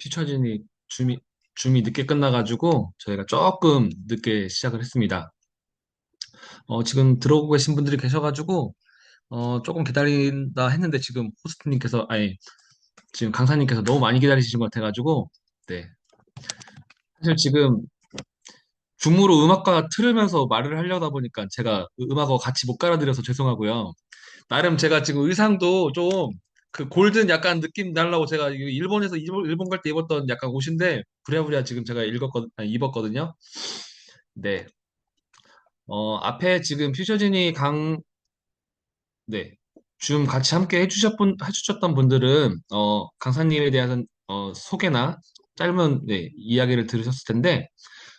퓨처진이 줌이 늦게 끝나가지고 저희가 조금 늦게 시작을 했습니다. 지금 들어오고 계신 분들이 계셔가지고 조금 기다린다 했는데 지금 호스트님께서 아니 지금 강사님께서 너무 많이 기다리시는 것 같아가지고 네. 사실 지금 줌으로 음악과 틀으면서 말을 하려다 보니까 제가 음악과 같이 못 깔아드려서 죄송하고요. 나름 제가 지금 의상도 좀 그 골든 약간 느낌 나려고 제가 이거 일본에서 일본 갈 때 입었던 약간 옷인데 부랴부랴 지금 제가 입었거든요. 네. 앞에 지금 퓨처진이 네. 줌 같이 함께 해주셨던 분들은, 강사님에 대한, 소개나 짧은, 네, 이야기를 들으셨을 텐데,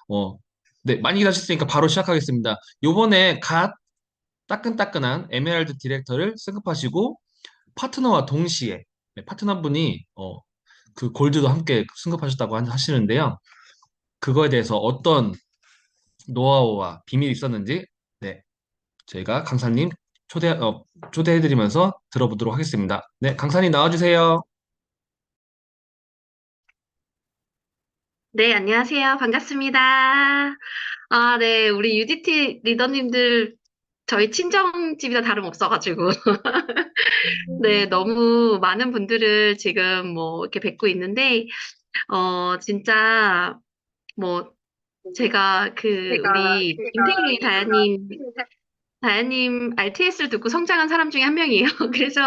어, 네, 많이 기다리셨으니까 바로 시작하겠습니다. 요번에 갓 따끈따끈한 에메랄드 디렉터를 승급하시고, 파트너와 동시에, 네, 파트너분이, 그 골드도 함께 승급하셨다고 하시는데요. 그거에 대해서 어떤 노하우와 비밀이 있었는지, 네, 저희가 강사님 초대해드리면서 들어보도록 하겠습니다. 네, 강사님 나와주세요. 네, 안녕하세요. 반갑습니다. 아, 네, 우리 UDT 리더님들 저희 친정집이나 다름없어가지고. 네, 너무 많은 분들을 지금 뭐 이렇게 뵙고 있는데, 진짜 뭐 제가 우리 김태희 다야님 RTS를 듣고 성장한 사람 중에 한 명이에요. 그래서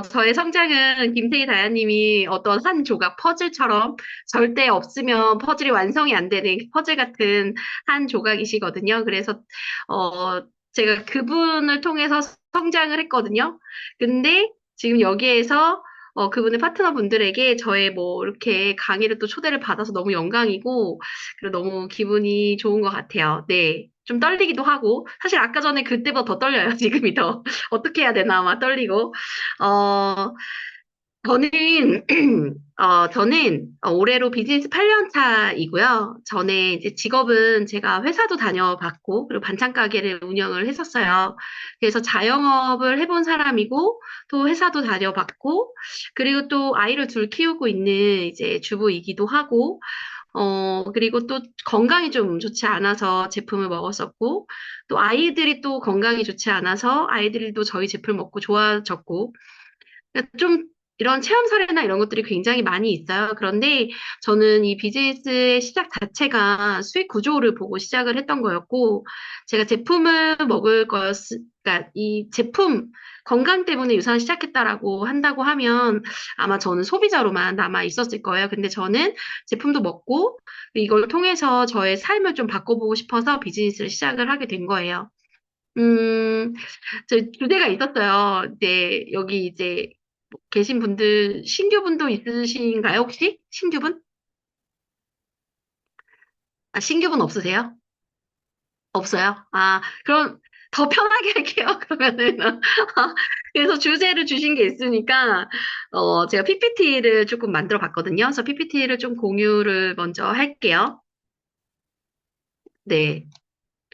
저의 성장은 김태희 다야님이 어떤 한 조각 퍼즐처럼 절대 없으면 퍼즐이 완성이 안 되는 퍼즐 같은 한 조각이시거든요. 그래서, 제가 그분을 통해서 성장을 했거든요. 근데 지금 여기에서 그분의 파트너분들에게 저의 뭐 이렇게 강의를 또 초대를 받아서 너무 영광이고, 그리고 너무 기분이 좋은 것 같아요. 네. 좀 떨리기도 하고, 사실 아까 전에 그때보다 더 떨려요. 지금이 더. 어떻게 해야 되나, 막 떨리고. 어, 저는, 저는 올해로 비즈니스 8년 차이고요. 전에 이제 직업은 제가 회사도 다녀봤고, 그리고 반찬 가게를 운영을 했었어요. 그래서 자영업을 해본 사람이고, 또 회사도 다녀봤고, 그리고 또 아이를 둘 키우고 있는 이제 주부이기도 하고, 그리고 또 건강이 좀 좋지 않아서 제품을 먹었었고, 또 아이들이 또 건강이 좋지 않아서 아이들도 저희 제품 먹고 좋아졌고, 그러니까 좀 이런 체험 사례나 이런 것들이 굉장히 많이 있어요. 그런데 저는 이 비즈니스의 시작 자체가 수익 구조를 보고 시작을 했던 거였고, 제가 제품을 먹을 그러니까 이 제품 건강 때문에 유산을 시작했다라고 한다고 하면 아마 저는 소비자로만 남아 있었을 거예요. 근데 저는 제품도 먹고 이걸 통해서 저의 삶을 좀 바꿔보고 싶어서 비즈니스를 시작을 하게 된 거예요. 음, 저 주제가 있었어요. 네, 여기 이제 계신 분들, 신규분도 있으신가요, 혹시? 신규분? 아, 신규분 없으세요? 없어요? 아, 그럼 더 편하게 할게요, 그러면은. 그래서 주제를 주신 게 있으니까, 제가 PPT를 조금 만들어 봤거든요. 그래서 PPT를 좀 공유를 먼저 할게요. 네.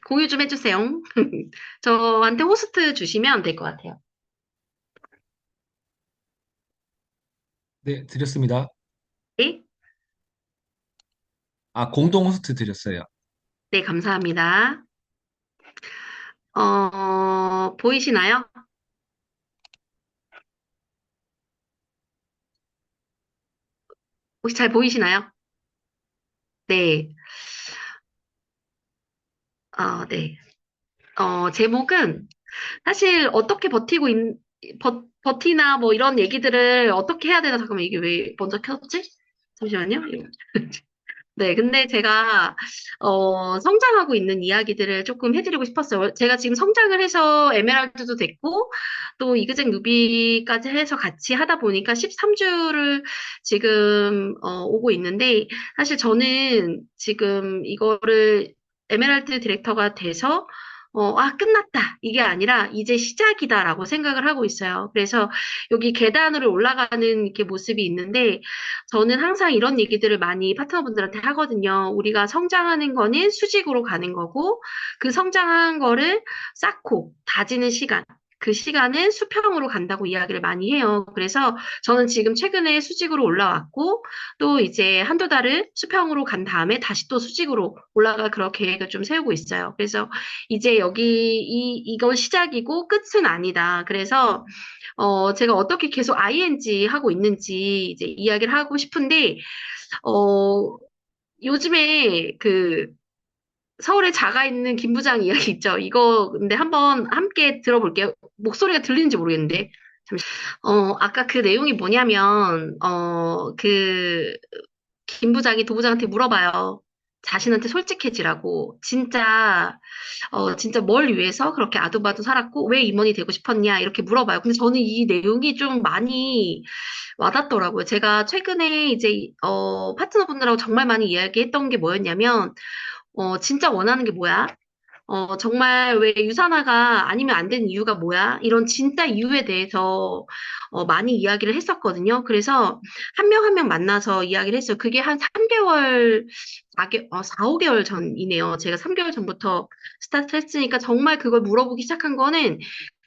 공유 좀 해주세요. 저한테 호스트 주시면 될 것 같아요. 네, 드렸습니다. 네? 아, 공동 호스트 드렸어요. 네, 감사합니다. 보이시나요? 혹시 잘 보이시나요? 네. 네. 제목은 사실 어떻게 버티나 뭐 이런 얘기들을 어떻게 해야 되나 잠깐만 이게 왜 먼저 켰지? 잠시만요. 네, 근데 제가 성장하고 있는 이야기들을 조금 해드리고 싶었어요. 제가 지금 성장을 해서 에메랄드도 됐고 또 이그젝 누비까지 해서 같이 하다 보니까 13주를 지금 오고 있는데 사실 저는 지금 이거를 에메랄드 디렉터가 돼서 끝났다. 이게 아니라 이제 시작이다라고 생각을 하고 있어요. 그래서 여기 계단으로 올라가는 이렇게 모습이 있는데 저는 항상 이런 얘기들을 많이 파트너분들한테 하거든요. 우리가 성장하는 거는 수직으로 가는 거고, 그 성장한 거를 쌓고 다지는 시간. 그 시간은 수평으로 간다고 이야기를 많이 해요. 그래서 저는 지금 최근에 수직으로 올라왔고, 또 이제 한두 달을 수평으로 간 다음에 다시 또 수직으로 올라갈 그런 계획을 좀 세우고 있어요. 그래서 이제 이건 시작이고 끝은 아니다. 그래서, 제가 어떻게 계속 ing 하고 있는지 이제 이야기를 하고 싶은데, 어, 요즘에 서울에 자가 있는 김 부장 이야기 있죠. 이거 근데 한번 함께 들어볼게요. 목소리가 들리는지 모르겠는데. 아까 그 내용이 뭐냐면, 김 부장이 도부장한테 물어봐요. 자신한테 솔직해지라고. 진짜 뭘 위해서 그렇게 아두바두 살았고, 왜 임원이 되고 싶었냐, 이렇게 물어봐요. 근데 저는 이 내용이 좀 많이 와닿더라고요. 제가 최근에 이제, 파트너분들하고 정말 많이 이야기했던 게 뭐였냐면, 진짜 원하는 게 뭐야? 정말 왜 유산화가 아니면 안 되는 이유가 뭐야? 이런 진짜 이유에 대해서 많이 이야기를 했었거든요. 그래서 한 명 한 명 만나서 이야기를 했어요. 그게 한 3개월, 4, 5개월 전이네요. 제가 3개월 전부터 스타트 했으니까 정말 그걸 물어보기 시작한 거는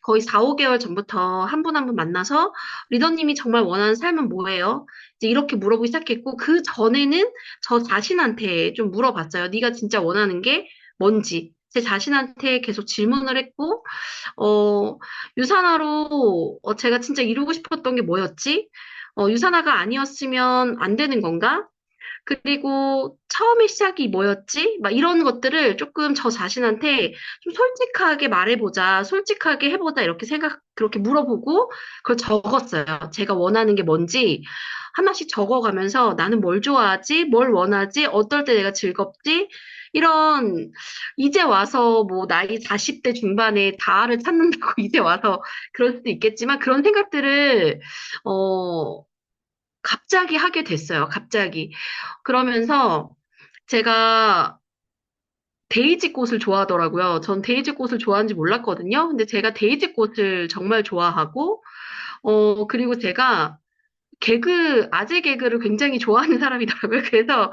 거의 4, 5개월 전부터 한 분 한 분 만나서 리더님이 정말 원하는 삶은 뭐예요? 이제 이렇게 물어보기 시작했고 그 전에는 저 자신한테 좀 물어봤어요. 네가 진짜 원하는 게 뭔지. 제 자신한테 계속 질문을 했고, 어, 유산화로 제가 진짜 이루고 싶었던 게 뭐였지? 유산화가 아니었으면 안 되는 건가? 그리고 처음에 시작이 뭐였지? 막 이런 것들을 조금 저 자신한테 좀 솔직하게 말해보자, 솔직하게 해보자, 그렇게 물어보고 그걸 적었어요. 제가 원하는 게 뭔지 하나씩 적어가면서 나는 뭘 좋아하지? 뭘 원하지? 어떨 때 내가 즐겁지? 이런, 이제 와서 뭐 나이 40대 중반에 다를 찾는다고 이제 와서 그럴 수도 있겠지만 그런 생각들을, 어, 갑자기 하게 됐어요. 갑자기. 그러면서 제가 데이지 꽃을 좋아하더라고요. 전 데이지 꽃을 좋아하는지 몰랐거든요. 근데 제가 데이지 꽃을 정말 좋아하고, 그리고 제가 아재 개그를 굉장히 좋아하는 사람이더라고요. 그래서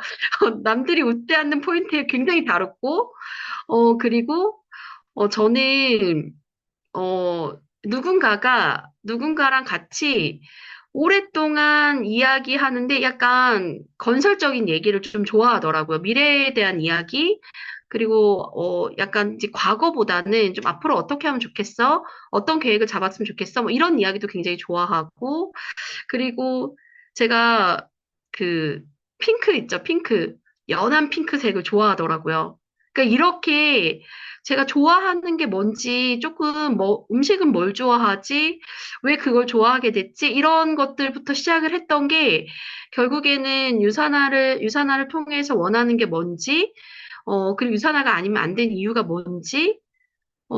남들이 웃지 않는 포인트에 굉장히 잘 웃고, 그리고, 저는, 어, 누군가랑 같이 오랫동안 이야기하는데 약간 건설적인 얘기를 좀 좋아하더라고요. 미래에 대한 이야기, 그리고, 약간 이제 과거보다는 좀 앞으로 어떻게 하면 좋겠어? 어떤 계획을 잡았으면 좋겠어? 뭐 이런 이야기도 굉장히 좋아하고, 그리고 제가 그 핑크 있죠, 핑크. 연한 핑크색을 좋아하더라고요. 그러니까 이렇게 제가 좋아하는 게 뭔지 조금 음식은 뭘 좋아하지? 왜 그걸 좋아하게 됐지? 이런 것들부터 시작을 했던 게 결국에는 유산화를 통해서 원하는 게 뭔지, 그리고 유산화가 아니면 안 되는 이유가 뭔지,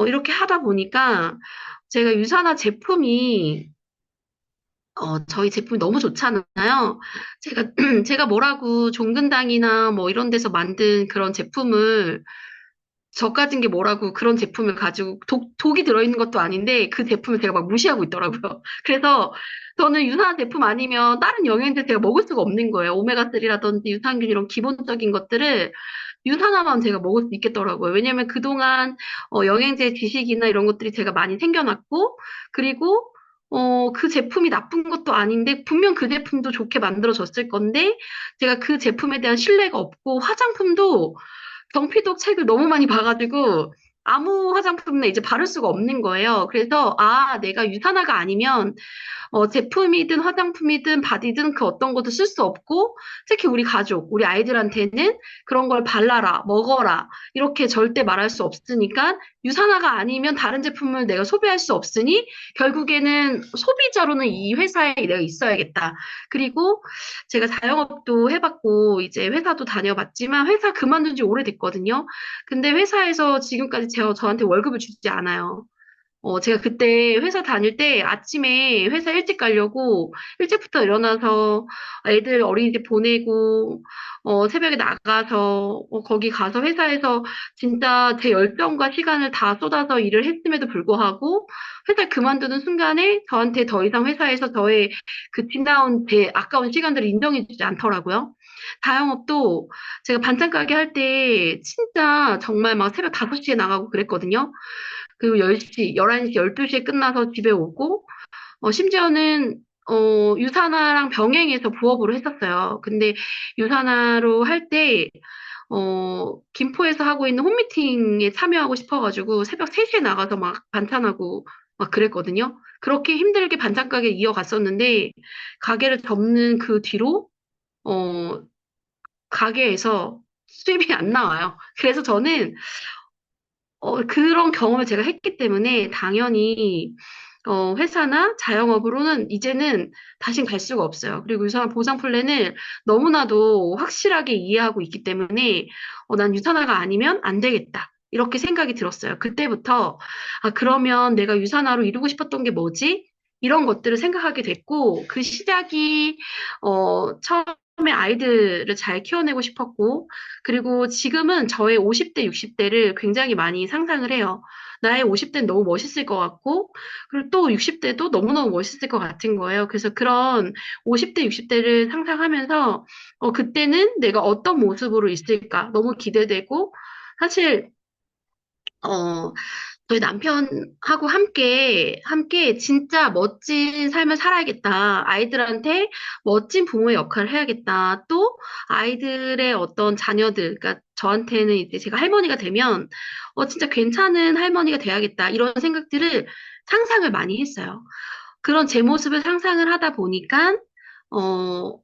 이렇게 하다 보니까 제가 유산화 제품이 저희 제품이 너무 좋잖아요. 제가, 제가 뭐라고 종근당이나 뭐 이런 데서 만든 그런 제품을, 저가진 게 뭐라고 그런 제품을 가지고, 독이 들어있는 것도 아닌데 그 제품을 제가 막 무시하고 있더라고요. 그래서 저는 유사한 제품 아니면 다른 영양제 제가 먹을 수가 없는 거예요. 오메가3라든지 유산균 이런 기본적인 것들을 유산화만 제가 먹을 수 있겠더라고요. 왜냐면 그동안 영양제 지식이나 이런 것들이 제가 많이 생겨났고, 그리고 그 제품이 나쁜 것도 아닌데, 분명 그 제품도 좋게 만들어졌을 건데, 제가 그 제품에 대한 신뢰가 없고, 화장품도 경피독 책을 너무 많이 봐가지고, 아무 화장품이나 이제 바를 수가 없는 거예요. 그래서, 내가 유산화가 아니면 제품이든 화장품이든 바디든 그 어떤 것도 쓸 수 없고, 특히 우리 가족, 우리 아이들한테는 그런 걸 발라라, 먹어라, 이렇게 절대 말할 수 없으니까, 유산화가 아니면 다른 제품을 내가 소비할 수 없으니, 결국에는 소비자로는 이 회사에 내가 있어야겠다. 그리고 제가 자영업도 해봤고, 이제 회사도 다녀봤지만, 회사 그만둔 지 오래됐거든요. 근데 회사에서 지금까지 저한테 월급을 주지 않아요. 제가 그때 회사 다닐 때 아침에 회사 일찍 가려고 일찍부터 일어나서 애들 어린이집 보내고, 새벽에 나가서, 거기 가서 회사에서 진짜 제 열정과 시간을 다 쏟아서 일을 했음에도 불구하고 회사 그만두는 순간에 저한테 더 이상 회사에서 저의 그 지나온 제 아까운 시간들을 인정해주지 않더라고요. 자영업도 제가 반찬 가게 할 때 진짜 정말 막 새벽 5시에 나가고 그랬거든요. 그리고 10시, 11시, 12시에 끝나서 집에 오고, 심지어는, 유산화랑 병행해서 부업으로 했었어요. 근데 유산화로 할 때, 김포에서 하고 있는 홈미팅에 참여하고 싶어가지고 새벽 3시에 나가서 막 반찬하고 막 그랬거든요. 그렇게 힘들게 반찬 가게 이어갔었는데, 가게를 접는 그 뒤로, 어, 가게에서 수입이 안 나와요. 그래서 저는 그런 경험을 제가 했기 때문에 당연히 회사나 자영업으로는 이제는 다신 갈 수가 없어요. 그리고 유산화 보상 플랜을 너무나도 확실하게 이해하고 있기 때문에 난 유산화가 아니면 안 되겠다. 이렇게 생각이 들었어요. 그때부터 아, 그러면 내가 유산화로 이루고 싶었던 게 뭐지? 이런 것들을 생각하게 됐고 그 시작이 처음에 아이들을 잘 키워내고 싶었고 그리고 지금은 저의 50대, 60대를 굉장히 많이 상상을 해요. 나의 50대는 너무 멋있을 것 같고, 그리고 또 60대도 너무너무 멋있을 것 같은 거예요. 그래서 그런 50대, 60대를 상상하면서, 그때는 내가 어떤 모습으로 있을까 너무 기대되고, 사실, 어, 저희 남편하고 함께 진짜 멋진 삶을 살아야겠다. 아이들한테 멋진 부모의 역할을 해야겠다. 또 아이들의 어떤 자녀들, 그러니까 저한테는 이제 제가 할머니가 되면, 진짜 괜찮은 할머니가 돼야겠다. 이런 생각들을 상상을 많이 했어요. 그런 제 모습을 상상을 하다 보니까, 어,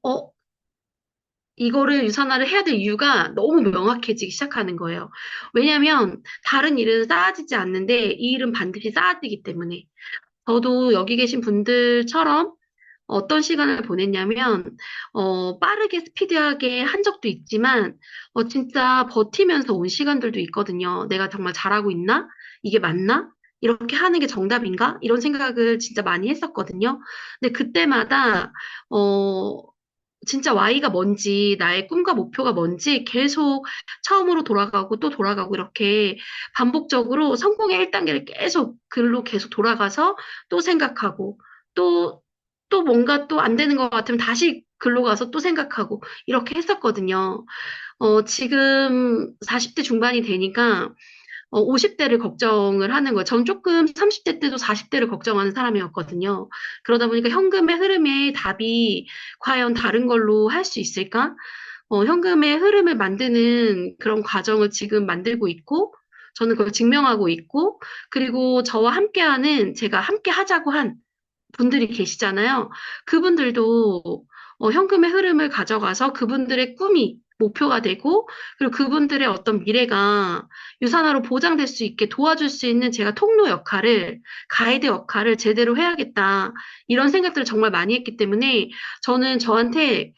이거를 유산화를 해야 될 이유가 너무 명확해지기 시작하는 거예요. 왜냐하면 다른 일은 쌓아지지 않는데 이 일은 반드시 쌓아지기 때문에. 저도 여기 계신 분들처럼 어떤 시간을 보냈냐면, 빠르게 스피디하게 한 적도 있지만, 진짜 버티면서 온 시간들도 있거든요. 내가 정말 잘하고 있나? 이게 맞나? 이렇게 하는 게 정답인가? 이런 생각을 진짜 많이 했었거든요. 근데 그때마다, 어, 진짜 Y가 뭔지, 나의 꿈과 목표가 뭔지 계속 처음으로 돌아가고 또 돌아가고 이렇게 반복적으로 성공의 1단계를 계속 글로 계속 돌아가서 또 생각하고 또, 또 뭔가 또 안 되는 것 같으면 다시 글로 가서 또 생각하고 이렇게 했었거든요. 지금 40대 중반이 되니까 50대를 걱정을 하는 거예요. 전 조금 30대 때도 40대를 걱정하는 사람이었거든요. 그러다 보니까 현금의 흐름의 답이 과연 다른 걸로 할 수 있을까? 현금의 흐름을 만드는 그런 과정을 지금 만들고 있고, 저는 그걸 증명하고 있고, 그리고 저와 함께하는, 제가 함께 하자고 한 분들이 계시잖아요. 그분들도 현금의 흐름을 가져가서 그분들의 꿈이 목표가 되고, 그리고 그분들의 어떤 미래가 유산화로 보장될 수 있게 도와줄 수 있는 제가 통로 역할을, 가이드 역할을 제대로 해야겠다. 이런 생각들을 정말 많이 했기 때문에 저는 저한테,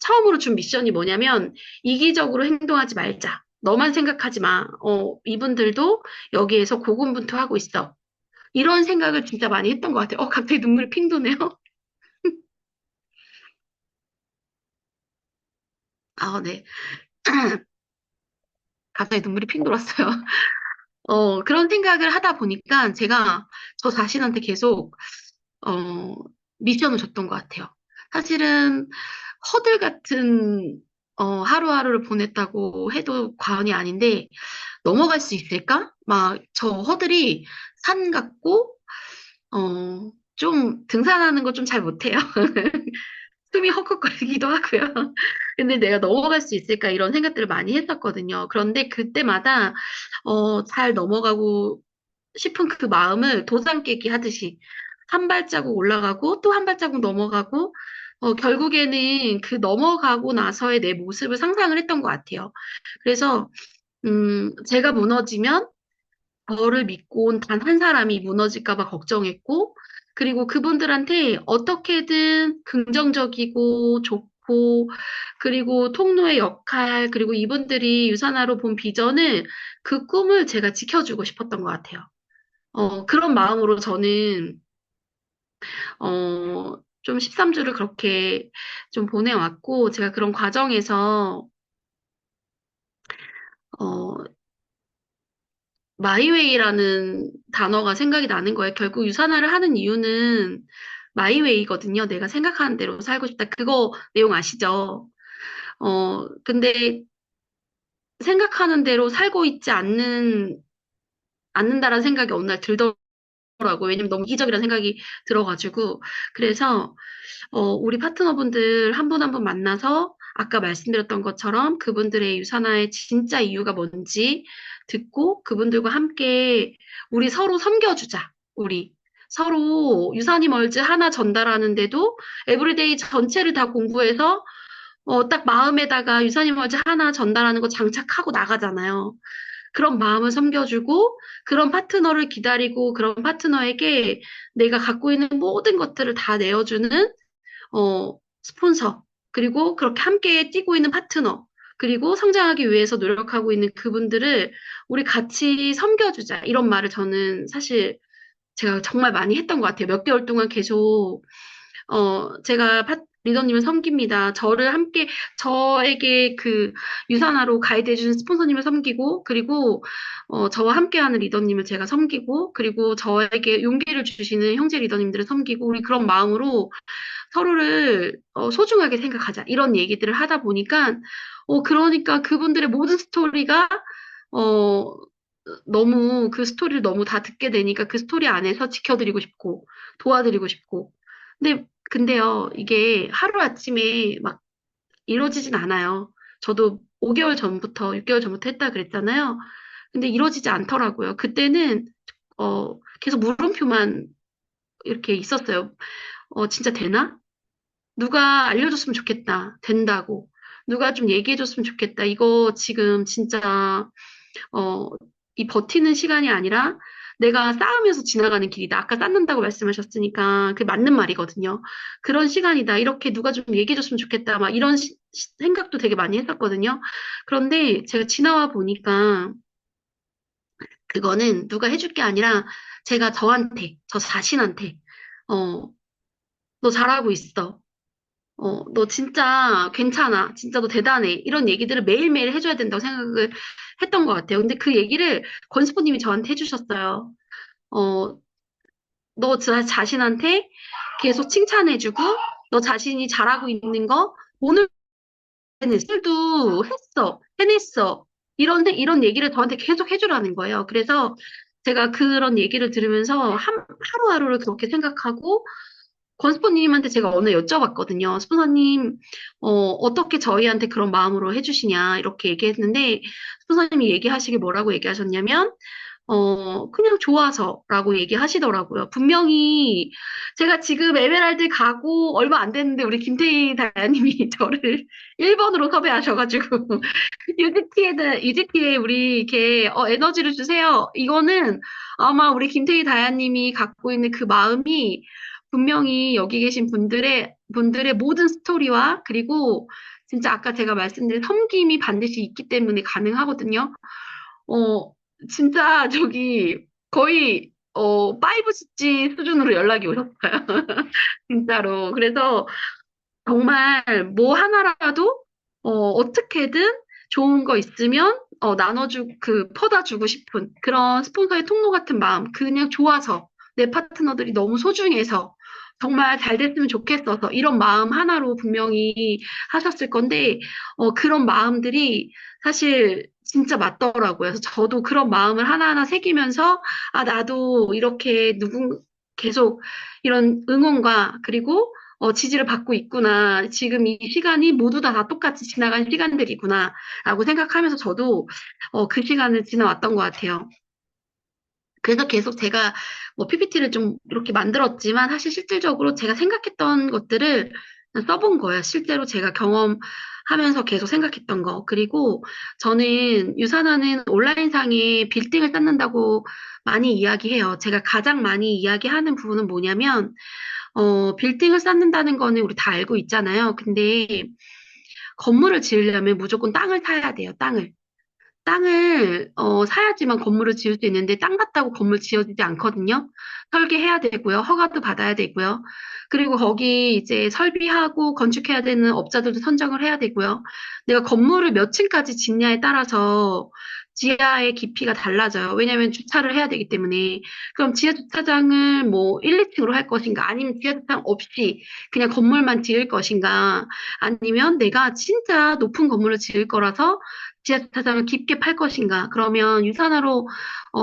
처음으로 준 미션이 뭐냐면, 이기적으로 행동하지 말자. 너만 생각하지 마. 이분들도 여기에서 고군분투하고 있어. 이런 생각을 진짜 많이 했던 것 같아요. 갑자기 눈물이 핑 도네요. 아, 네. 갑자기 눈물이 핑 돌았어요. 그런 생각을 하다 보니까 제가 저 자신한테 계속, 어, 미션을 줬던 것 같아요. 사실은 허들 같은, 하루하루를 보냈다고 해도 과언이 아닌데, 넘어갈 수 있을까? 막, 저 허들이 산 같고, 좀 등산하는 거 좀 잘 못해요. 숨이 헉헉거리기도 하고요. 근데 내가 넘어갈 수 있을까 이런 생각들을 많이 했었거든요. 그런데 그때마다 잘 넘어가고 싶은 그 마음을 도장 깨기 하듯이 한 발자국 올라가고 또 한 발자국 넘어가고 결국에는 그 넘어가고 나서의 내 모습을 상상을 했던 것 같아요. 그래서 제가 무너지면 저를 믿고 온 단 한 사람이 무너질까 봐 걱정했고, 그리고 그분들한테 어떻게든 긍정적이고 좋고, 그리고 통로의 역할, 그리고 이분들이 유산화로 본 비전을 그 꿈을 제가 지켜주고 싶었던 것 같아요. 그런 마음으로 저는, 좀 13주를 그렇게 좀 보내왔고, 제가 그런 과정에서, 어, 마이웨이라는 단어가 생각이 나는 거예요. 결국 유산화를 하는 이유는 마이웨이거든요. 내가 생각하는 대로 살고 싶다. 그거 내용 아시죠? 근데 생각하는 대로 살고 있지 않는 않는다라는 생각이 어느 날 들더라고요. 왜냐면 너무 이기적이라는 생각이 들어가지고. 그래서 우리 파트너분들 한 분 한 분 만나서 아까 말씀드렸던 것처럼 그분들의 유산화의 진짜 이유가 뭔지 듣고 그분들과 함께 우리 서로 섬겨주자. 우리 서로 유산이 멀지 하나 전달하는데도 에브리데이 전체를 다 공부해서 딱 마음에다가 유산이 멀지 하나 전달하는 거 장착하고 나가잖아요. 그런 마음을 섬겨주고 그런 파트너를 기다리고 그런 파트너에게 내가 갖고 있는 모든 것들을 다 내어주는 스폰서, 그리고 그렇게 함께 뛰고 있는 파트너, 그리고 성장하기 위해서 노력하고 있는 그분들을 우리 같이 섬겨주자. 이런 말을 저는 사실 제가 정말 많이 했던 것 같아요. 몇 개월 동안 계속, 제가 리더님을 섬깁니다. 저에게 그 유산화로 가이드해주는 스폰서님을 섬기고, 그리고, 저와 함께하는 리더님을 제가 섬기고, 그리고 저에게 용기를 주시는 형제 리더님들을 섬기고, 우리 그런 마음으로 서로를 소중하게 생각하자. 이런 얘기들을 하다 보니까, 그러니까 그분들의 모든 스토리가, 어, 너무 그 스토리를 너무 다 듣게 되니까 그 스토리 안에서 지켜드리고 싶고, 도와드리고 싶고. 근데요, 이게 하루아침에 막 이루어지진 않아요. 저도 5개월 전부터, 6개월 전부터 했다 그랬잖아요. 근데 이루어지지 않더라고요. 그때는, 계속 물음표만 이렇게 있었어요. 진짜 되나? 누가 알려줬으면 좋겠다. 된다고. 누가 좀 얘기해줬으면 좋겠다. 이거 지금 진짜, 어, 이 버티는 시간이 아니라 내가 쌓으면서 지나가는 길이다. 아까 쌓는다고 말씀하셨으니까 그게 맞는 말이거든요. 그런 시간이다. 이렇게 누가 좀 얘기해줬으면 좋겠다. 막 이런 생각도 되게 많이 했었거든요. 그런데 제가 지나와 보니까 그거는 누가 해줄 게 아니라 제가 저한테, 저 자신한테, 어, 너 잘하고 있어. 너 진짜 괜찮아. 진짜 너 대단해. 이런 얘기들을 매일매일 해줘야 된다고 생각을 했던 것 같아요. 근데 그 얘기를 권수포님이 저한테 해주셨어요. 어, 너 자신한테 계속 칭찬해주고, 너 자신이 잘하고 있는 거, 오늘도 했어. 해냈어. 이런 얘기를 저한테 계속 해주라는 거예요. 그래서 제가 그런 얘기를 들으면서 하루하루를 그렇게 생각하고, 권스포님한테 제가 오늘 여쭤봤거든요. 스폰서님, 어떻게 저희한테 그런 마음으로 해주시냐, 이렇게 얘기했는데, 스폰서님이 얘기하시길 뭐라고 얘기하셨냐면, 그냥 좋아서라고 얘기하시더라고요. 분명히 제가 지금 에메랄드 가고 얼마 안 됐는데 우리 김태희 다야님이 저를 1번으로 섭외하셔가지고 유지티에 우리 이렇게 에너지를 주세요. 이거는 아마 우리 김태희 다야님이 갖고 있는 그 마음이 분명히 여기 계신 분들의 모든 스토리와 그리고 진짜 아까 제가 말씀드린 섬김이 반드시 있기 때문에 가능하거든요. 어, 진짜 저기 거의 5G 수준으로 연락이 오셨어요. 진짜로. 그래서 정말 뭐 하나라도 어떻게든 좋은 거 있으면 퍼다 주고 싶은 그런 스폰서의 통로 같은 마음. 그냥 좋아서 내 파트너들이 너무 소중해서 정말 잘 됐으면 좋겠어서 이런 마음 하나로 분명히 하셨을 건데 그런 마음들이 사실 진짜 맞더라고요. 그래서 저도 그런 마음을 하나하나 새기면서 아 나도 이렇게 계속 이런 응원과 그리고 지지를 받고 있구나. 지금 이 시간이 모두 다 똑같이 지나간 시간들이구나. 라고 생각하면서 저도 그 시간을 지나왔던 것 같아요. 그래서 계속 제가 뭐 PPT를 좀 이렇게 만들었지만 사실 실질적으로 제가 생각했던 것들을 써본 거예요. 실제로 제가 경험하면서 계속 생각했던 거. 그리고 저는 유산화는 온라인상에 빌딩을 쌓는다고 많이 이야기해요. 제가 가장 많이 이야기하는 부분은 뭐냐면 빌딩을 쌓는다는 거는 우리 다 알고 있잖아요. 근데 건물을 지으려면 무조건 땅을 사야 돼요, 땅을. 땅을 사야지만 건물을 지을 수 있는데 땅 같다고 건물 지어지지 않거든요. 설계해야 되고요. 허가도 받아야 되고요. 그리고 거기 이제 설비하고 건축해야 되는 업자들도 선정을 해야 되고요. 내가 건물을 몇 층까지 짓냐에 따라서 지하의 깊이가 달라져요. 왜냐하면 주차를 해야 되기 때문에. 그럼 지하 주차장을 뭐 1, 2층으로 할 것인가? 아니면 지하 주차장 없이 그냥 건물만 지을 것인가? 아니면 내가 진짜 높은 건물을 지을 거라서 지하 주차장을 깊게 팔 것인가? 그러면 유산화로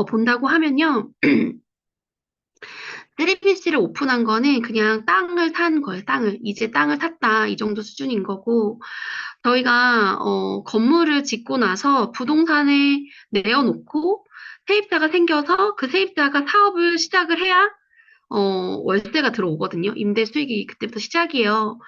본다고 하면요. 3PC를 오픈한 거는 그냥 땅을 산 거예요, 땅을. 이제 땅을 샀다, 이 정도 수준인 거고, 저희가, 건물을 짓고 나서 부동산에 내어놓고, 세입자가 생겨서 그 세입자가 사업을 시작을 해야, 월세가 들어오거든요. 임대 수익이 그때부터 시작이에요.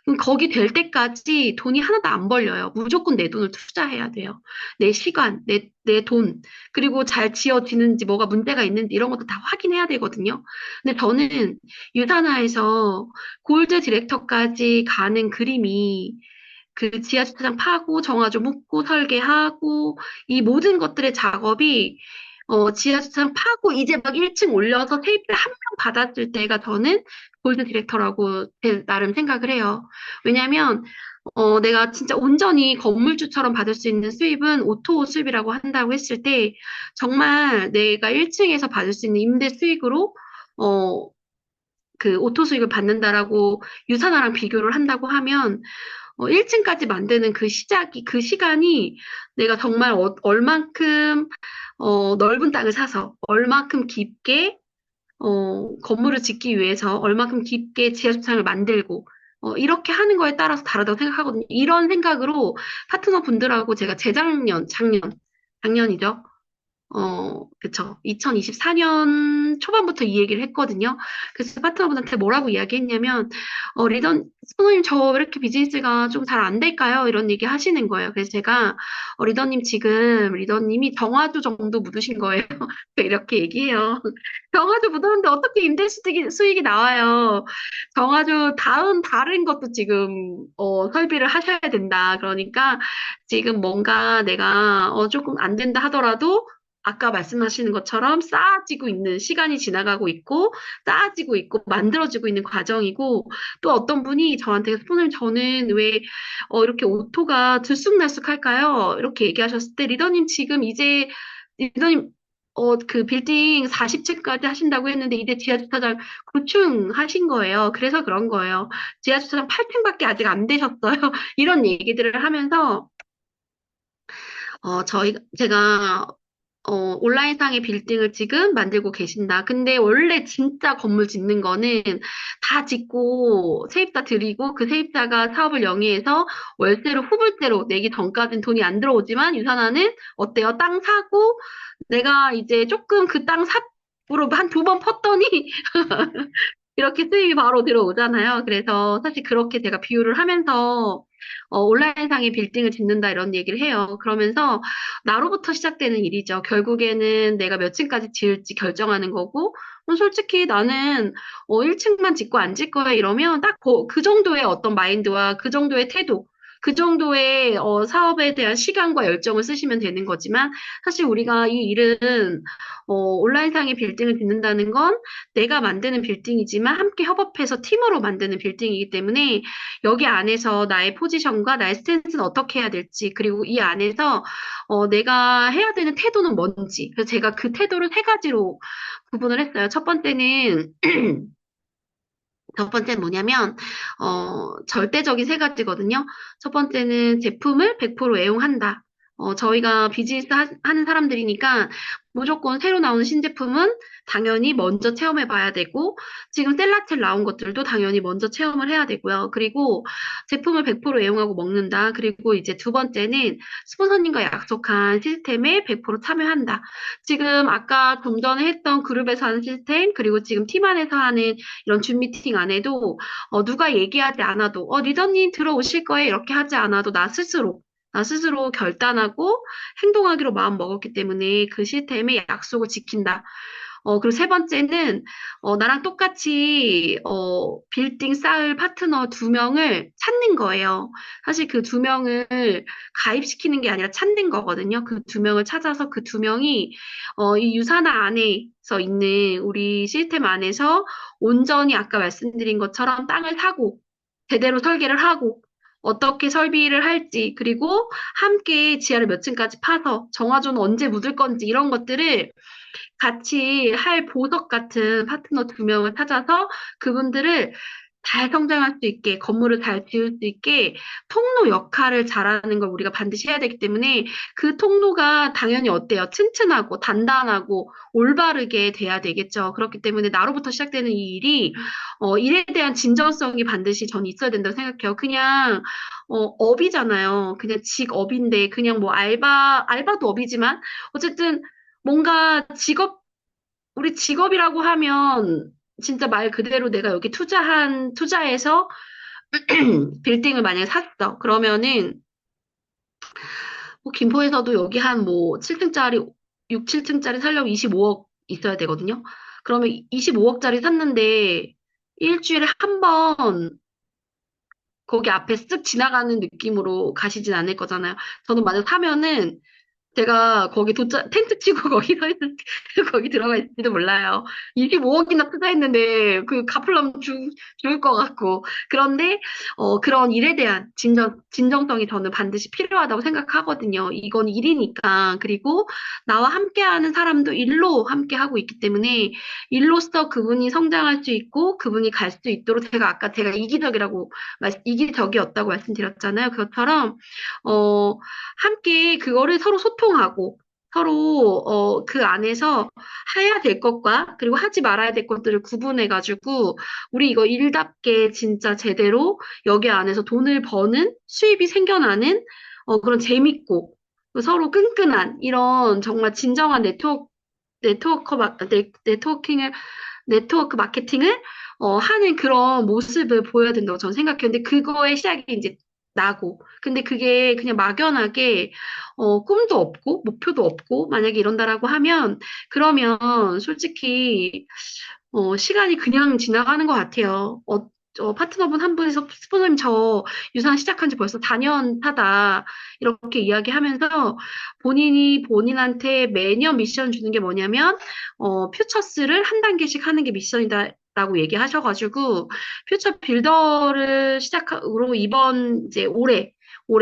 그럼 거기 될 때까지 돈이 하나도 안 벌려요. 무조건 내 돈을 투자해야 돼요. 내 시간, 내 돈, 그리고 잘 지어지는지 뭐가 문제가 있는지 이런 것도 다 확인해야 되거든요. 근데 저는 유산화에서 골드 디렉터까지 가는 그림이 그 지하주차장 파고 정화조 묻고 설계하고 이 모든 것들의 작업이 지하주차장 파고 이제 막 1층 올려서 세입자 한 명 받았을 때가 저는 골든 디렉터라고 나름 생각을 해요. 왜냐면 내가 진짜 온전히 건물주처럼 받을 수 있는 수입은 오토 수입이라고 한다고 했을 때 정말 내가 1층에서 받을 수 있는 임대 수익으로 어, 그 오토 수익을 받는다라고 유산화랑 비교를 한다고 하면 1층까지 만드는 그 그 시간이 내가 정말 얼만큼 넓은 땅을 사서 얼만큼 깊게 건물을 짓기 위해서 얼만큼 깊게 지하주차장을 만들고 이렇게 하는 거에 따라서 다르다고 생각하거든요. 이런 생각으로 파트너 분들하고 제가 작년이죠. 그쵸. 2024년 초반부터 이 얘기를 했거든요. 그래서 파트너분한테 뭐라고 이야기했냐면, 스포너님 저 왜 이렇게 비즈니스가 좀 잘 안 될까요? 이런 얘기 하시는 거예요. 그래서 제가, 리더님 지금, 리더님이 정화조 정도 묻으신 거예요. 이렇게 얘기해요. 정화조 묻었는데 어떻게 임대 수익이 나와요? 정화조 다른 것도 지금, 설비를 하셔야 된다. 그러니까 지금 뭔가 내가, 조금 안 된다 하더라도 아까 말씀하시는 것처럼 쌓아지고 있는 시간이 지나가고 있고 쌓아지고 있고 만들어지고 있는 과정이고 또 어떤 분이 저한테 스포님 저는 왜 이렇게 오토가 들쑥날쑥할까요? 이렇게 얘기하셨을 때 리더님 지금 이제 리더님 그 빌딩 40층까지 하신다고 했는데 이제 지하주차장 9층 하신 거예요. 그래서 그런 거예요. 지하주차장 8층밖에 아직 안 되셨어요. 이런 얘기들을 하면서 제가 온라인상의 빌딩을 지금 만들고 계신다. 근데 원래 진짜 건물 짓는 거는 다 짓고 세입자 드리고 그 세입자가 사업을 영위해서 월세로 후불제로 내기 전까지는 돈이 안 들어오지만 유산화는 어때요? 땅 사고 내가 이제 조금 그 땅 삽으로 한 두 번 펐더니 이렇게 수입이 바로 들어오잖아요. 그래서 사실 그렇게 제가 비유를 하면서 온라인상의 빌딩을 짓는다 이런 얘기를 해요. 그러면서 나로부터 시작되는 일이죠. 결국에는 내가 몇 층까지 지을지 결정하는 거고, 솔직히 나는 1층만 짓고 안 질 거야 이러면 딱 그 정도의 어떤 마인드와 그 정도의 태도, 그 정도의 사업에 대한 시간과 열정을 쓰시면 되는 거지만 사실 우리가 이 일은 온라인상의 빌딩을 짓는다는 건 내가 만드는 빌딩이지만 함께 협업해서 팀으로 만드는 빌딩이기 때문에 여기 안에서 나의 포지션과 나의 스탠스는 어떻게 해야 될지, 그리고 이 안에서 내가 해야 되는 태도는 뭔지. 그래서 제가 그 태도를 세 가지로 구분을 했어요. 첫 번째는 뭐냐면, 절대적인 세 가지거든요. 첫 번째는 제품을 100% 애용한다. 저희가 비즈니스 하는 사람들이니까 무조건 새로 나오는 신제품은 당연히 먼저 체험해 봐야 되고, 지금 셀라텔 나온 것들도 당연히 먼저 체험을 해야 되고요. 그리고 제품을 100% 애용하고 먹는다. 그리고 이제 두 번째는 스폰서님과 약속한 시스템에 100% 참여한다. 지금 아까 좀 전에 했던 그룹에서 하는 시스템, 그리고 지금 팀 안에서 하는 이런 줌 미팅 안에도 누가 얘기하지 않아도 리더님 들어오실 거예요 이렇게 하지 않아도 나 스스로 결단하고 행동하기로 마음 먹었기 때문에 그 시스템의 약속을 지킨다. 그리고 세 번째는 나랑 똑같이 빌딩 쌓을 파트너 두 명을 찾는 거예요. 사실 그 두 명을 가입시키는 게 아니라 찾는 거거든요. 그 두 명을 찾아서 그 두 명이 이 유산화 안에서 있는 우리 시스템 안에서 온전히 아까 말씀드린 것처럼 땅을 사고 제대로 설계를 하고 어떻게 설비를 할지 그리고 함께 지하를 몇 층까지 파서 정화조는 언제 묻을 건지 이런 것들을 같이 할 보석 같은 파트너 두 명을 찾아서 그분들을 잘 성장할 수 있게, 건물을 잘 지을 수 있게 통로 역할을 잘하는 걸 우리가 반드시 해야 되기 때문에 그 통로가 당연히 어때요? 튼튼하고 단단하고 올바르게 돼야 되겠죠. 그렇기 때문에 나로부터 시작되는 이 일이, 일에 대한 진정성이 반드시 전 있어야 된다고 생각해요. 그냥, 업이잖아요. 그냥 직업인데, 그냥 뭐 알바도 업이지만, 어쨌든 뭔가 우리 직업이라고 하면 진짜 말 그대로 내가 여기 투자해서 빌딩을 만약에 샀어. 그러면은 뭐 김포에서도 여기 한 뭐 7층짜리, 6, 7층짜리 살려면 25억 있어야 되거든요. 그러면 25억짜리 샀는데 일주일에 한 번 거기 앞에 쓱 지나가는 느낌으로 가시진 않을 거잖아요. 저는 만약 사면은 제가 거기 텐트 치고 거기 서 있는, 거기 들어가 있을지도 몰라요. 25억이나 투자했는데, 그 갚으려면 죽을 것 같고. 그런데, 그런 일에 대한 진정성이 저는 반드시 필요하다고 생각하거든요. 이건 일이니까. 그리고 나와 함께하는 사람도 일로 함께하고 있기 때문에, 일로서 그분이 성장할 수 있고, 그분이 갈 수 있도록 제가 이기적이었다고 말씀드렸잖아요. 그것처럼, 어, 함께 그거를 서로 소통하고 서로 그 안에서 해야 될 것과 그리고 하지 말아야 될 것들을 구분해가지고 우리 이거 일답게 진짜 제대로 여기 안에서 돈을 버는 수입이 생겨나는 그런 재밌고 서로 끈끈한 이런 정말 진정한 네트워킹을 네트워크 마케팅을 하는 그런 모습을 보여야 된다고 저는 생각해요. 근데 그거의 시작이 이제 나고. 근데 그게 그냥 막연하게, 꿈도 없고, 목표도 없고, 만약에 이런다라고 하면, 그러면 솔직히, 시간이 그냥 지나가는 것 같아요. 파트너분 한 분이서 스폰서님 저 유산 시작한 지 벌써 4년 차다. 이렇게 이야기하면서 본인이 본인한테 매년 미션 주는 게 뭐냐면, 퓨처스를 한 단계씩 하는 게 미션이다. 라고 얘기하셔가지고, 퓨처 빌더를 시작으로 이제 올해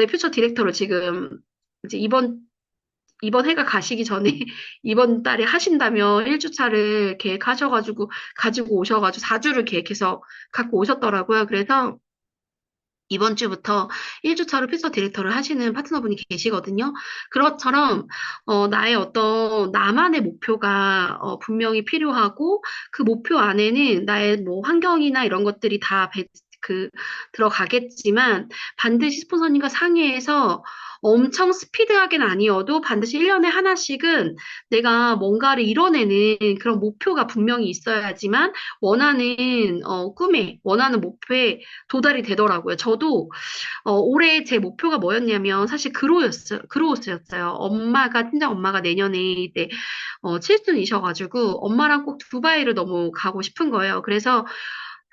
퓨처 디렉터를 지금, 이제 이번 해가 가시기 전에 이번 달에 하신다면 1주차를 계획하셔가지고 가지고 오셔가지고 4주를 계획해서 갖고 오셨더라고요. 그래서 이번 주부터 1주차로 피서 디렉터를 하시는 파트너분이 계시거든요. 그것처럼 나의 나만의 목표가 분명히 필요하고 그 목표 안에는 나의 뭐 환경이나 이런 것들이 다 들어가겠지만 반드시 스폰서님과 상의해서 엄청 스피드하게는 아니어도 반드시 1년에 하나씩은 내가 뭔가를 이뤄내는 그런 목표가 분명히 있어야지만 원하는 목표에 도달이 되더라고요. 저도 올해 제 목표가 뭐였냐면 사실 그로우스였어요. 친정 엄마가 내년에 이제 칠순이셔가지고 엄마랑 꼭 두바이를 너무 가고 싶은 거예요. 그래서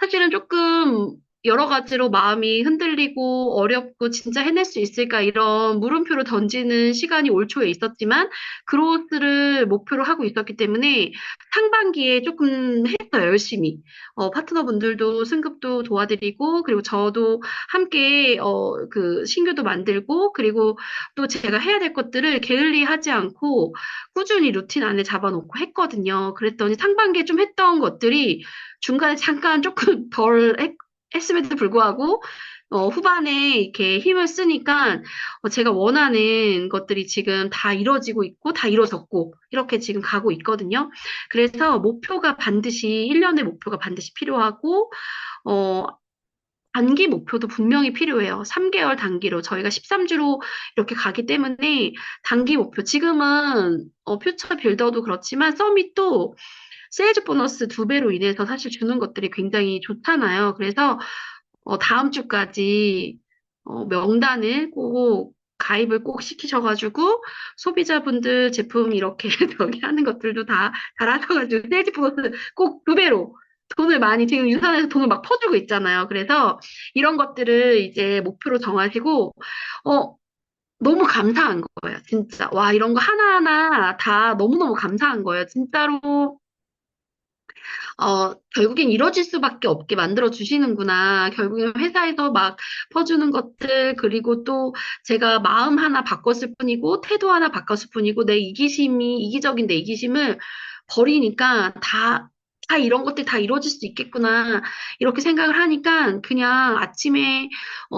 사실은 조금 여러 가지로 마음이 흔들리고 어렵고 진짜 해낼 수 있을까 이런 물음표를 던지는 시간이 올 초에 있었지만 그로스를 목표로 하고 있었기 때문에 상반기에 조금 했어요, 열심히. 파트너분들도 승급도 도와드리고 그리고 저도 함께 신규도 만들고 그리고 또 제가 해야 될 것들을 게을리하지 않고 꾸준히 루틴 안에 잡아놓고 했거든요. 그랬더니 상반기에 좀 했던 것들이 중간에 잠깐 조금 했음에도 불구하고 후반에 이렇게 힘을 쓰니까 제가 원하는 것들이 지금 다 이루어지고 있고 다 이루어졌고 이렇게 지금 가고 있거든요. 그래서 1년의 목표가 반드시 필요하고 어, 단기 목표도 분명히 필요해요. 3개월 단기로 저희가 13주로 이렇게 가기 때문에 단기 목표 지금은 퓨처 빌더도 그렇지만 서밋도 세일즈 보너스 2배로 인해서 사실 주는 것들이 굉장히 좋잖아요. 그래서 다음 주까지 명단을 꼭 가입을 꼭 시키셔가지고 소비자분들 제품 이렇게 저기 하는 것들도 다 잘하셔가지고 세일즈 보너스 꼭 2배로 돈을 많이 지금 유산에서 돈을 막 퍼주고 있잖아요. 그래서 이런 것들을 이제 목표로 정하시고 어 너무 감사한 거예요. 진짜 와 이런 거 하나하나 다 너무너무 감사한 거예요. 진짜로 결국엔 이뤄질 수밖에 없게 만들어 주시는구나. 결국엔 회사에서 막 퍼주는 것들, 그리고 또 제가 마음 하나 바꿨을 뿐이고, 태도 하나 바꿨을 뿐이고, 이기적인 내 이기심을 버리니까 다 다 이런 것들 다 이루어질 수 있겠구나. 이렇게 생각을 하니까 그냥 아침에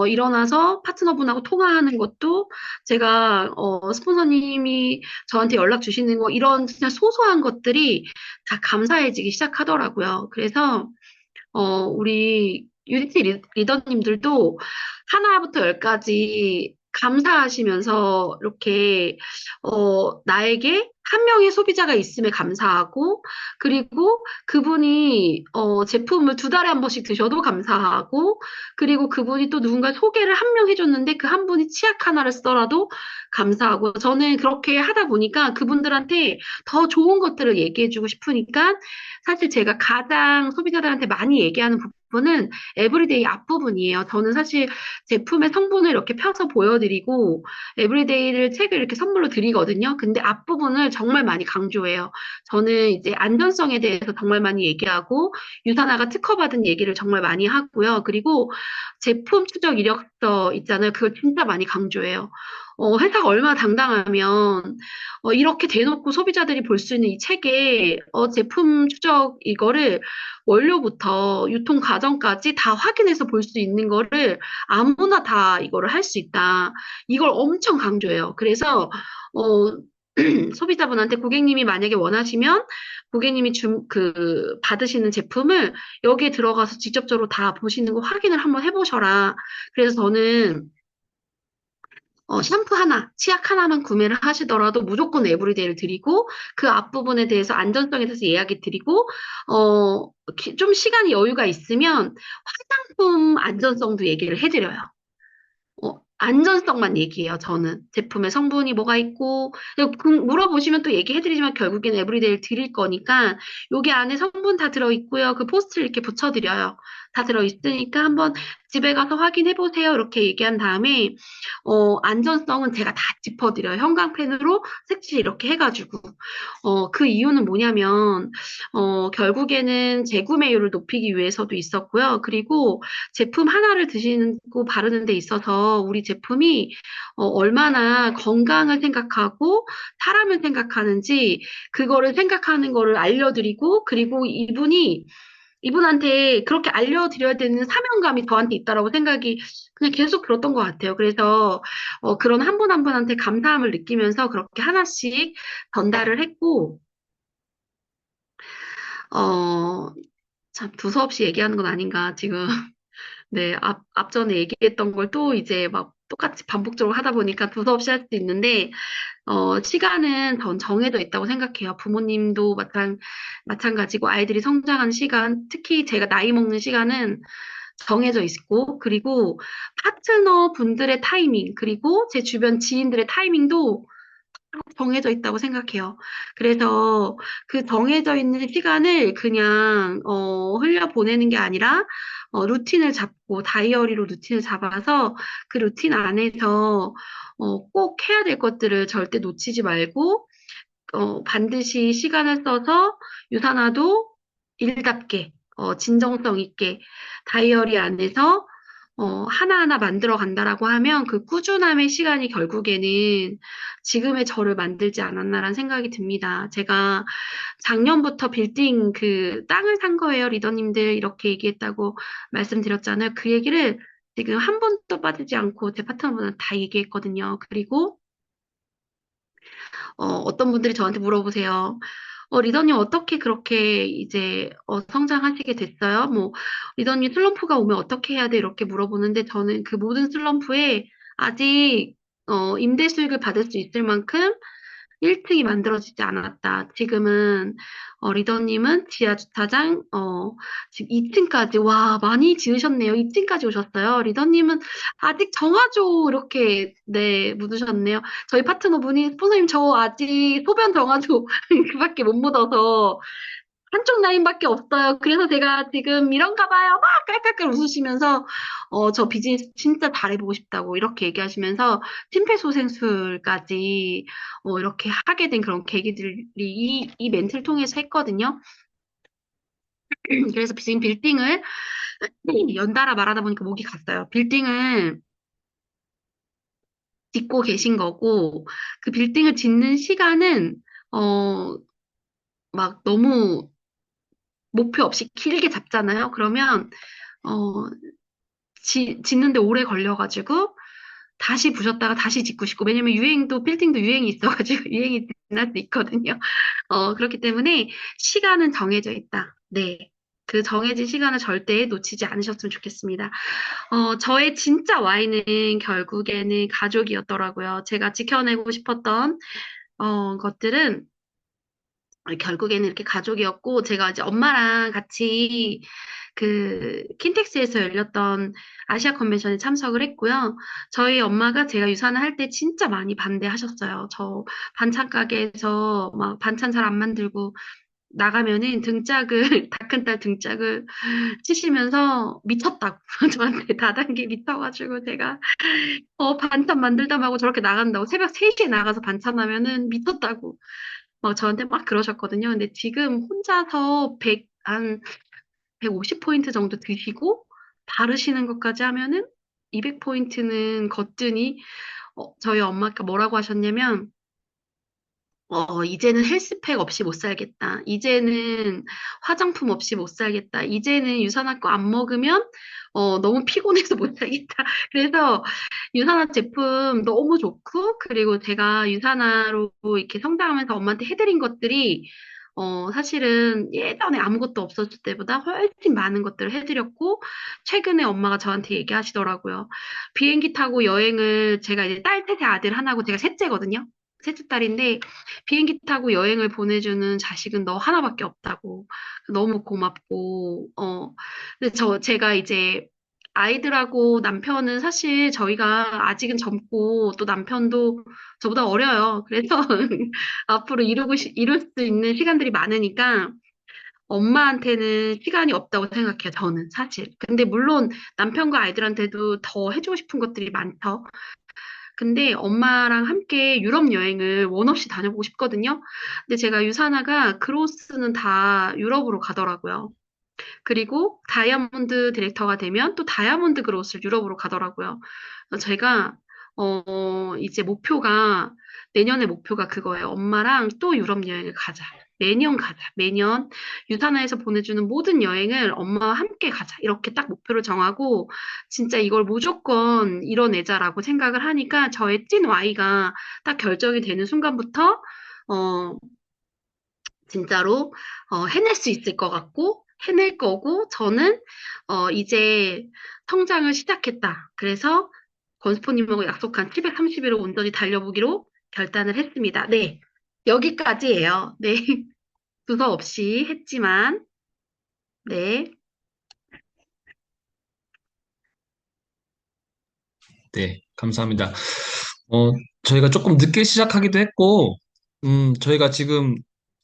일어나서 파트너분하고 통화하는 것도 제가 스폰서님이 저한테 연락 주시는 거 이런 그냥 소소한 것들이 다 감사해지기 시작하더라고요. 그래서 우리 유니티 리더님들도 하나부터 열까지 감사하시면서 이렇게, 나에게 한 명의 소비자가 있음에 감사하고, 그리고 그분이, 제품을 두 달에 한 번씩 드셔도 감사하고, 그리고 그분이 또 누군가 소개를 한 명 해줬는데 그 한 분이 치약 하나를 쓰더라도 감사하고, 저는 그렇게 하다 보니까 그분들한테 더 좋은 것들을 얘기해주고 싶으니까 사실 제가 가장 소비자들한테 많이 얘기하는 부분은 에브리데이 앞부분이에요. 저는 사실 제품의 성분을 이렇게 펴서 보여드리고 에브리데이를 책을 이렇게 선물로 드리거든요. 근데 앞부분을 정말 많이 강조해요. 저는 이제 안전성에 대해서 정말 많이 얘기하고 유산화가 특허받은 얘기를 정말 많이 하고요. 그리고 제품 추적 이력서 있잖아요. 그걸 진짜 많이 강조해요. 회사가 얼마나 당당하면 이렇게 대놓고 소비자들이 볼 수 있는 이 책에 제품 추적 이거를 원료부터 유통 과정까지 다 확인해서 볼 수 있는 거를 아무나 다 이거를 할 수 있다. 이걸 엄청 강조해요. 그래서 어, 소비자분한테 고객님이 만약에 원하시면 고객님이 받으시는 제품을 여기에 들어가서 직접적으로 다 보시는 거 확인을 한번 해보셔라. 그래서 저는 샴푸 하나, 치약 하나만 구매를 하시더라도 무조건 에브리데이를 드리고, 그 앞부분에 대해서 안전성에 대해서 이야기 드리고, 좀 시간이 여유가 있으면 화장품 안전성도 얘기를 해드려요. 안전성만 얘기해요, 저는. 제품의 성분이 뭐가 있고, 물어보시면 또 얘기해드리지만 결국엔 에브리데이를 드릴 거니까, 여기 안에 성분 다 들어있고요. 그 포스트를 이렇게 붙여드려요. 다 들어있으니까 한번 집에 가서 확인해보세요. 이렇게 얘기한 다음에, 안전성은 제가 다 짚어드려요. 형광펜으로 색칠 이렇게 해가지고. 그 이유는 뭐냐면, 결국에는 재구매율을 높이기 위해서도 있었고요. 그리고 제품 하나를 드시고 바르는 데 있어서 우리 제품이 얼마나 건강을 생각하고 사람을 생각하는지 그거를 생각하는 거를 알려드리고 그리고 이분한테 그렇게 알려드려야 되는 사명감이 저한테 있다라고 생각이 그냥 계속 들었던 것 같아요. 그래서 그런 한 분 한 분한테 감사함을 느끼면서 그렇게 하나씩 전달을 했고 어, 참 두서없이 얘기하는 건 아닌가 지금 네, 앞전에 얘기했던 걸 또 이제 막 똑같이 반복적으로 하다 보니까 두서없이 할 수도 있는데, 시간은 전 정해져 있다고 생각해요. 부모님도 마찬가지고 아이들이 성장하는 시간, 특히 제가 나이 먹는 시간은 정해져 있고, 그리고 파트너 분들의 타이밍, 그리고 제 주변 지인들의 타이밍도 정해져 있다고 생각해요. 그래서 그 정해져 있는 시간을 그냥 흘려 보내는 게 아니라 루틴을 잡고 다이어리로 루틴을 잡아서 그 루틴 안에서 꼭 해야 될 것들을 절대 놓치지 말고 반드시 시간을 써서 유산화도 일답게 진정성 있게 다이어리 안에서 하나하나 만들어 간다라고 하면 그 꾸준함의 시간이 결국에는 지금의 저를 만들지 않았나라는 생각이 듭니다. 제가 작년부터 빌딩 그 땅을 산 거예요. 리더님들 이렇게 얘기했다고 말씀드렸잖아요. 그 얘기를 지금 한 번도 빠지지 않고 제 파트너분한테 다 얘기했거든요. 그리고 어떤 분들이 저한테 물어보세요. 리더님 어떻게 그렇게 이제 성장하시게 됐어요? 뭐 리더님 슬럼프가 오면 어떻게 해야 돼? 이렇게 물어보는데 저는 그 모든 슬럼프에 아직 임대 수익을 받을 수 있을 만큼 1층이 만들어지지 않았다. 지금은 리더님은 지하 주차장 지금 2층까지 와 많이 지으셨네요. 2층까지 오셨어요. 리더님은 아직 정화조 이렇게 네 묻으셨네요. 저희 파트너분이 스폰서님 저 아직 소변 정화조 그밖에 못 묻어서 한쪽 라인밖에 없어요. 그래서 제가 지금 이런가 봐요. 막 깔깔깔 웃으시면서, 저 비즈니스 진짜 잘해보고 싶다고 이렇게 얘기하시면서, 심폐소생술까지, 이렇게 하게 된 그런 계기들이 이 멘트를 통해서 했거든요. 그래서 지금 빌딩을 연달아 말하다 보니까 목이 갔어요. 빌딩을 짓고 계신 거고, 그 빌딩을 짓는 시간은, 막 너무 목표 없이 길게 잡잖아요. 그러면, 어, 짓는데 오래 걸려가지고, 다시 부셨다가 다시 짓고 싶고, 왜냐면 유행도, 빌딩도 유행이 있어가지고, 유행이 지날 수 있거든요. 그렇기 때문에 시간은 정해져 있다. 네. 그 정해진 시간을 절대 놓치지 않으셨으면 좋겠습니다. 저의 진짜 와인은 결국에는 가족이었더라고요. 제가 지켜내고 싶었던, 것들은 결국에는 이렇게 가족이었고, 제가 이제 엄마랑 같이 그 킨텍스에서 열렸던 아시아 컨벤션에 참석을 했고요. 저희 엄마가 제가 유산을 할 때 진짜 많이 반대하셨어요. 저 반찬 가게에서 막 반찬 잘 안 만들고 나가면은 등짝을, 다 큰 딸 등짝을 치시면서 미쳤다고. 저한테 다단계 미쳐가지고 제가, 반찬 만들다 말고 저렇게 나간다고. 새벽 3시에 나가서 반찬하면은 미쳤다고. 저한테 막 그러셨거든요. 근데 지금 혼자서 한 150포인트 정도 드시고, 바르시는 것까지 하면은 200포인트는 걷더니, 저희 엄마가 뭐라고 하셨냐면, 이제는 헬스팩 없이 못 살겠다. 이제는 화장품 없이 못 살겠다. 이제는 유산화 거 안 먹으면, 너무 피곤해서 못 살겠다. 그래서 유산화 제품 너무 좋고, 그리고 제가 유산화로 이렇게 성장하면서 엄마한테 해드린 것들이, 사실은 예전에 아무것도 없었을 때보다 훨씬 많은 것들을 해드렸고, 최근에 엄마가 저한테 얘기하시더라고요. 비행기 타고 여행을 제가 이제 딸 셋에 아들 하나고 제가 셋째거든요. 셋째 딸인데, 비행기 타고 여행을 보내주는 자식은 너 하나밖에 없다고. 너무 고맙고, 근데 제가 이제 아이들하고 남편은 사실 저희가 아직은 젊고 또 남편도 저보다 어려요. 그래서 앞으로 이룰 수 있는 시간들이 많으니까 엄마한테는 시간이 없다고 생각해요. 저는 사실. 근데 물론 남편과 아이들한테도 더 해주고 싶은 것들이 많죠. 근데 엄마랑 함께 유럽 여행을 원 없이 다녀보고 싶거든요. 근데 제가 유사나가 크로스는 다 유럽으로 가더라고요. 그리고 다이아몬드 디렉터가 되면 또 다이아몬드 그로스를 유럽으로 가더라고요. 제가 이제 내년의 목표가 그거예요. 엄마랑 또 유럽 여행을 가자. 매년 가자. 매년 유타나에서 보내주는 모든 여행을 엄마와 함께 가자. 이렇게 딱 목표를 정하고 진짜 이걸 무조건 이뤄내자라고 생각을 하니까 저의 찐 Y가 딱 결정이 되는 순간부터 어, 진짜로 해낼 수 있을 것 같고 해낼 거고 저는 이제 성장을 시작했다. 그래서 권수포님하고 약속한 730일을 온전히 달려보기로 결단을 했습니다. 네, 여기까지예요. 네, 두서 없이 했지만 네, 네, 감사합니다. 어, 저희가 조금 늦게 시작하기도 했고, 저희가 지금,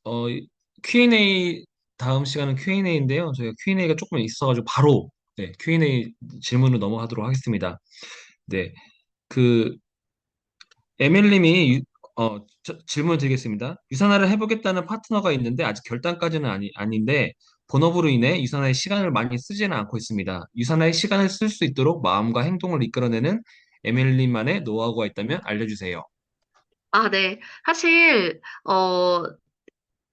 어, Q&A, 다음 시간은 Q&A인데요. 저희가 Q&A가 조금 있어가지고 바로, 네, Q&A 질문으로 넘어가도록 하겠습니다. 네, 그, 에밀님이, 질문을 드리겠습니다. 유산화를 해보겠다는 파트너가 있는데, 아직 결단까지는 아닌데, 본업으로 인해 유산화에 시간을 많이 쓰지는 않고 있습니다. 유산화에 시간을 쓸 수 있도록 마음과 행동을 이끌어내는 에밀님만의 노하우가 있다면 알려주세요. 아, 네. 사실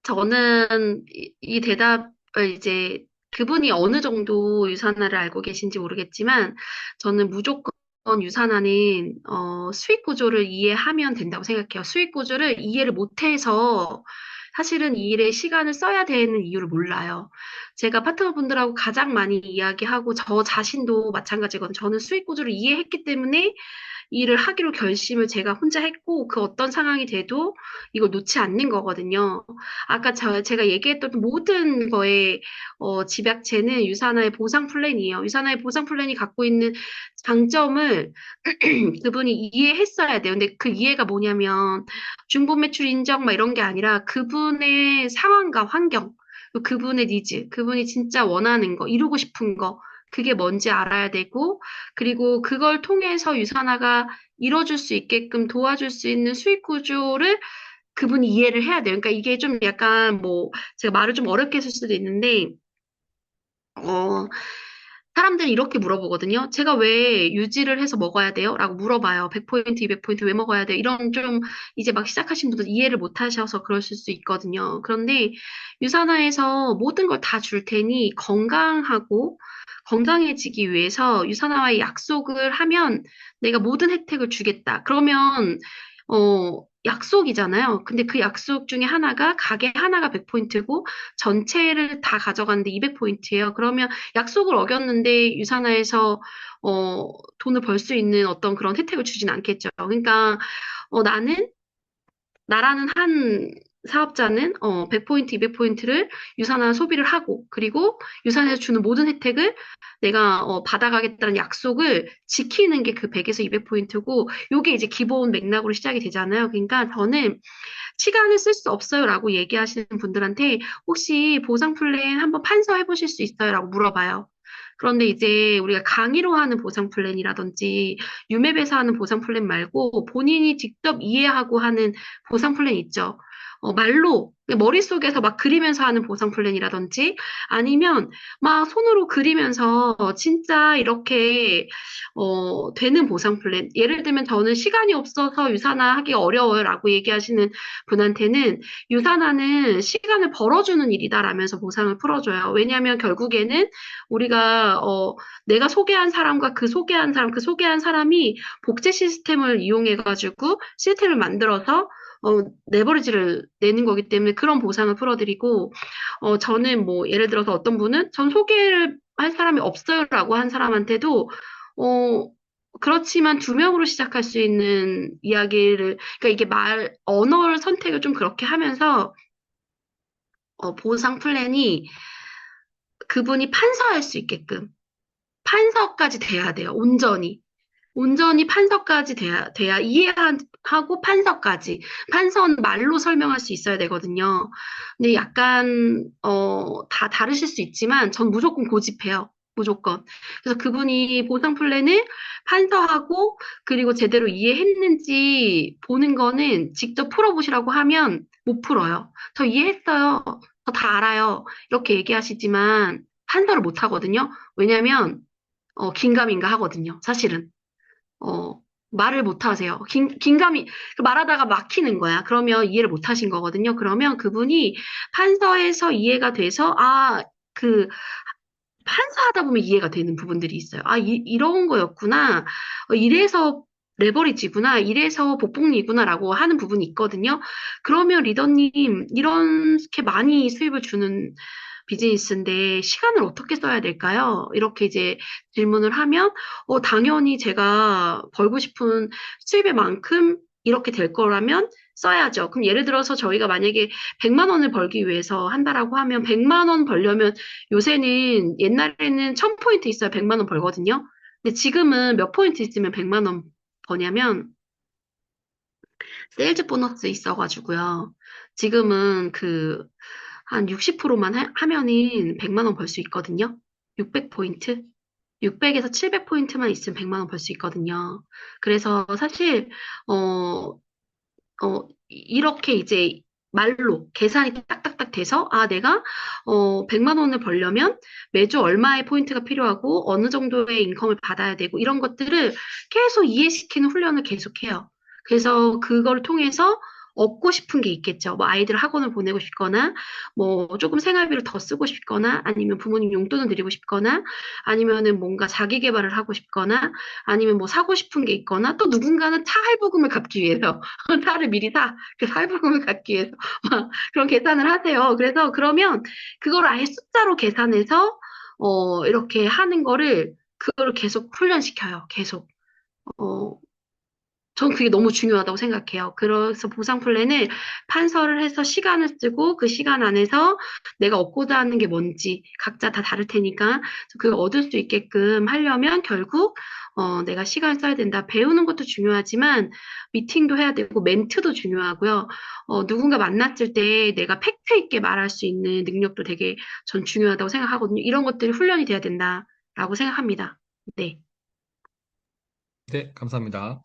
저는 이 대답을 이제 그분이 어느 정도 유산화를 알고 계신지 모르겠지만 저는 무조건 유산화는 수익 구조를 이해하면 된다고 생각해요. 수익 구조를 이해를 못해서 사실은 이 일에 시간을 써야 되는 이유를 몰라요. 제가 파트너분들하고 가장 많이 이야기하고 저 자신도 마찬가지거든요. 저는 수익 구조를 이해했기 때문에 일을 하기로 결심을 제가 혼자 했고 그 어떤 상황이 돼도 이걸 놓지 않는 거거든요. 아까 제가 얘기했던 모든 거에 집약체는 유산화의 보상 플랜이에요. 유산화의 보상 플랜이 갖고 있는 장점을 그분이 이해했어야 돼요. 근데 그 이해가 뭐냐면 중복 매출 인정 막 이런 게 아니라 그분의 상황과 환경, 그분의 니즈, 그분이 진짜 원하는 거, 이루고 싶은 거, 그게 뭔지 알아야 되고, 그리고 그걸 통해서 유산화가 이뤄줄 수 있게끔 도와줄 수 있는 수익 구조를 그분이 이해를 해야 돼요. 그러니까 이게 좀 약간 뭐, 제가 말을 좀 어렵게 했을 수도 있는데, 어, 사람들이 이렇게 물어보거든요. 제가 왜 유지를 해서 먹어야 돼요? 라고 물어봐요. 100포인트, 200포인트 왜 먹어야 돼요? 이런 좀 이제 막 시작하신 분들 이해를 못 하셔서 그러실 수 있거든요. 그런데 유산화에서 모든 걸 다 줄 테니 건강하고 건강해지기 위해서 유산화와의 약속을 하면 내가 모든 혜택을 주겠다. 그러면 약속이잖아요. 근데 그 약속 중에 하나가 가게 하나가 100포인트고 전체를 다 가져가는데 200포인트예요. 그러면 약속을 어겼는데 유산화에서 돈을 벌 수 있는 어떤 그런 혜택을 주진 않겠죠. 그러니까 나는 나라는 한 사업자는 100포인트, 200포인트를 유산화 소비를 하고 그리고 유산에서 주는 모든 혜택을 내가 받아가겠다는 약속을 지키는 게 그 100에서 200포인트고 요게 이제 기본 맥락으로 시작이 되잖아요. 그러니까 저는 시간을 쓸 수 없어요라고 얘기하시는 분들한테 혹시 보상 플랜 한번 판서해 보실 수 있어요라고 물어봐요. 그런데 이제 우리가 강의로 하는 보상 플랜이라든지 유맵에서 하는 보상 플랜 말고 본인이 직접 이해하고 하는 보상 플랜 있죠. 말로 그냥 머릿속에서 막 그리면서 하는 보상 플랜이라든지 아니면 막 손으로 그리면서 진짜 이렇게 되는 보상 플랜. 예를 들면 저는 시간이 없어서 유산화 하기 어려워요라고 얘기하시는 분한테는 유산화는 시간을 벌어주는 일이다라면서 보상을 풀어줘요. 왜냐하면 결국에는 우리가 내가 소개한 사람과 그 소개한 사람, 그 소개한 사람이 복제 시스템을 이용해가지고 시스템을 만들어서 레버리지를 내는 거기 때문에 그런 보상을 풀어드리고, 저는 뭐, 예를 들어서 어떤 분은 전 소개를 할 사람이 없어요라고 한 사람한테도, 어, 그렇지만 두 명으로 시작할 수 있는 이야기를, 그러니까 이게 언어를 선택을 좀 그렇게 하면서, 보상 플랜이 그분이 판서할 수 있게끔, 판서까지 돼야 돼요, 온전히. 온전히 판서까지 돼야 이해하고 판서까지. 판서는 말로 설명할 수 있어야 되거든요. 근데 약간, 다 다르실 수 있지만 전 무조건 고집해요. 무조건. 그래서 그분이 보상 플랜을 판서하고 그리고 제대로 이해했는지 보는 거는 직접 풀어보시라고 하면 못 풀어요. 저 이해했어요. 저 다 알아요. 이렇게 얘기하시지만 판서를 못 하거든요. 왜냐면, 긴가민가 하거든요. 사실은. 어, 말을 못 하세요. 긴감이, 말하다가 막히는 거야. 그러면 이해를 못 하신 거거든요. 그러면 그분이 판서에서 이해가 돼서, 판사하다 보면 이해가 되는 부분들이 있어요. 이런 거였구나. 이래서 레버리지구나. 이래서 복복리구나라고 하는 부분이 있거든요. 그러면 리더님, 이렇게 많이 수입을 주는 비즈니스인데 시간을 어떻게 써야 될까요? 이렇게 이제 질문을 하면, 당연히 제가 벌고 싶은 수입의 만큼 이렇게 될 거라면 써야죠. 그럼 예를 들어서 저희가 만약에 100만 원을 벌기 위해서 한다라고 하면 100만 원 벌려면 요새는 옛날에는 1000포인트 있어야 100만 원 벌거든요. 근데 지금은 몇 포인트 있으면 100만 원 버냐면 세일즈 보너스 있어가지고요. 지금은 한 60%만 하면은 100만 원 벌 수 있거든요. 600포인트? 600에서 700포인트만 있으면 100만 원 벌 수 있거든요. 그래서 사실, 어, 이렇게 이제 말로 계산이 딱딱딱 돼서, 내가, 100만 원을 벌려면 매주 얼마의 포인트가 필요하고 어느 정도의 인컴을 받아야 되고 이런 것들을 계속 이해시키는 훈련을 계속해요. 그래서 그걸 통해서 얻고 싶은 게 있겠죠. 뭐 아이들 학원을 보내고 싶거나, 뭐 조금 생활비를 더 쓰고 싶거나, 아니면 부모님 용돈을 드리고 싶거나, 아니면은 뭔가 자기 개발을 하고 싶거나, 아니면 뭐 사고 싶은 게 있거나, 또 누군가는 차 할부금을 갚기 위해서 차를 미리 사. 그 할부금을 갚기 위해서 막 그런 계산을 하세요. 그래서 그러면 그걸 아예 숫자로 계산해서 이렇게 하는 거를 그거를 계속 훈련시켜요. 계속. 어, 전 그게 너무 중요하다고 생각해요. 그래서 보상 플랜을 판서를 해서 시간을 쓰고 그 시간 안에서 내가 얻고자 하는 게 뭔지 각자 다 다를 테니까 그 얻을 수 있게끔 하려면 결국 내가 시간을 써야 된다. 배우는 것도 중요하지만 미팅도 해야 되고 멘트도 중요하고요. 누군가 만났을 때 내가 팩트 있게 말할 수 있는 능력도 되게 전 중요하다고 생각하거든요. 이런 것들이 훈련이 돼야 된다라고 생각합니다. 네. 네, 감사합니다.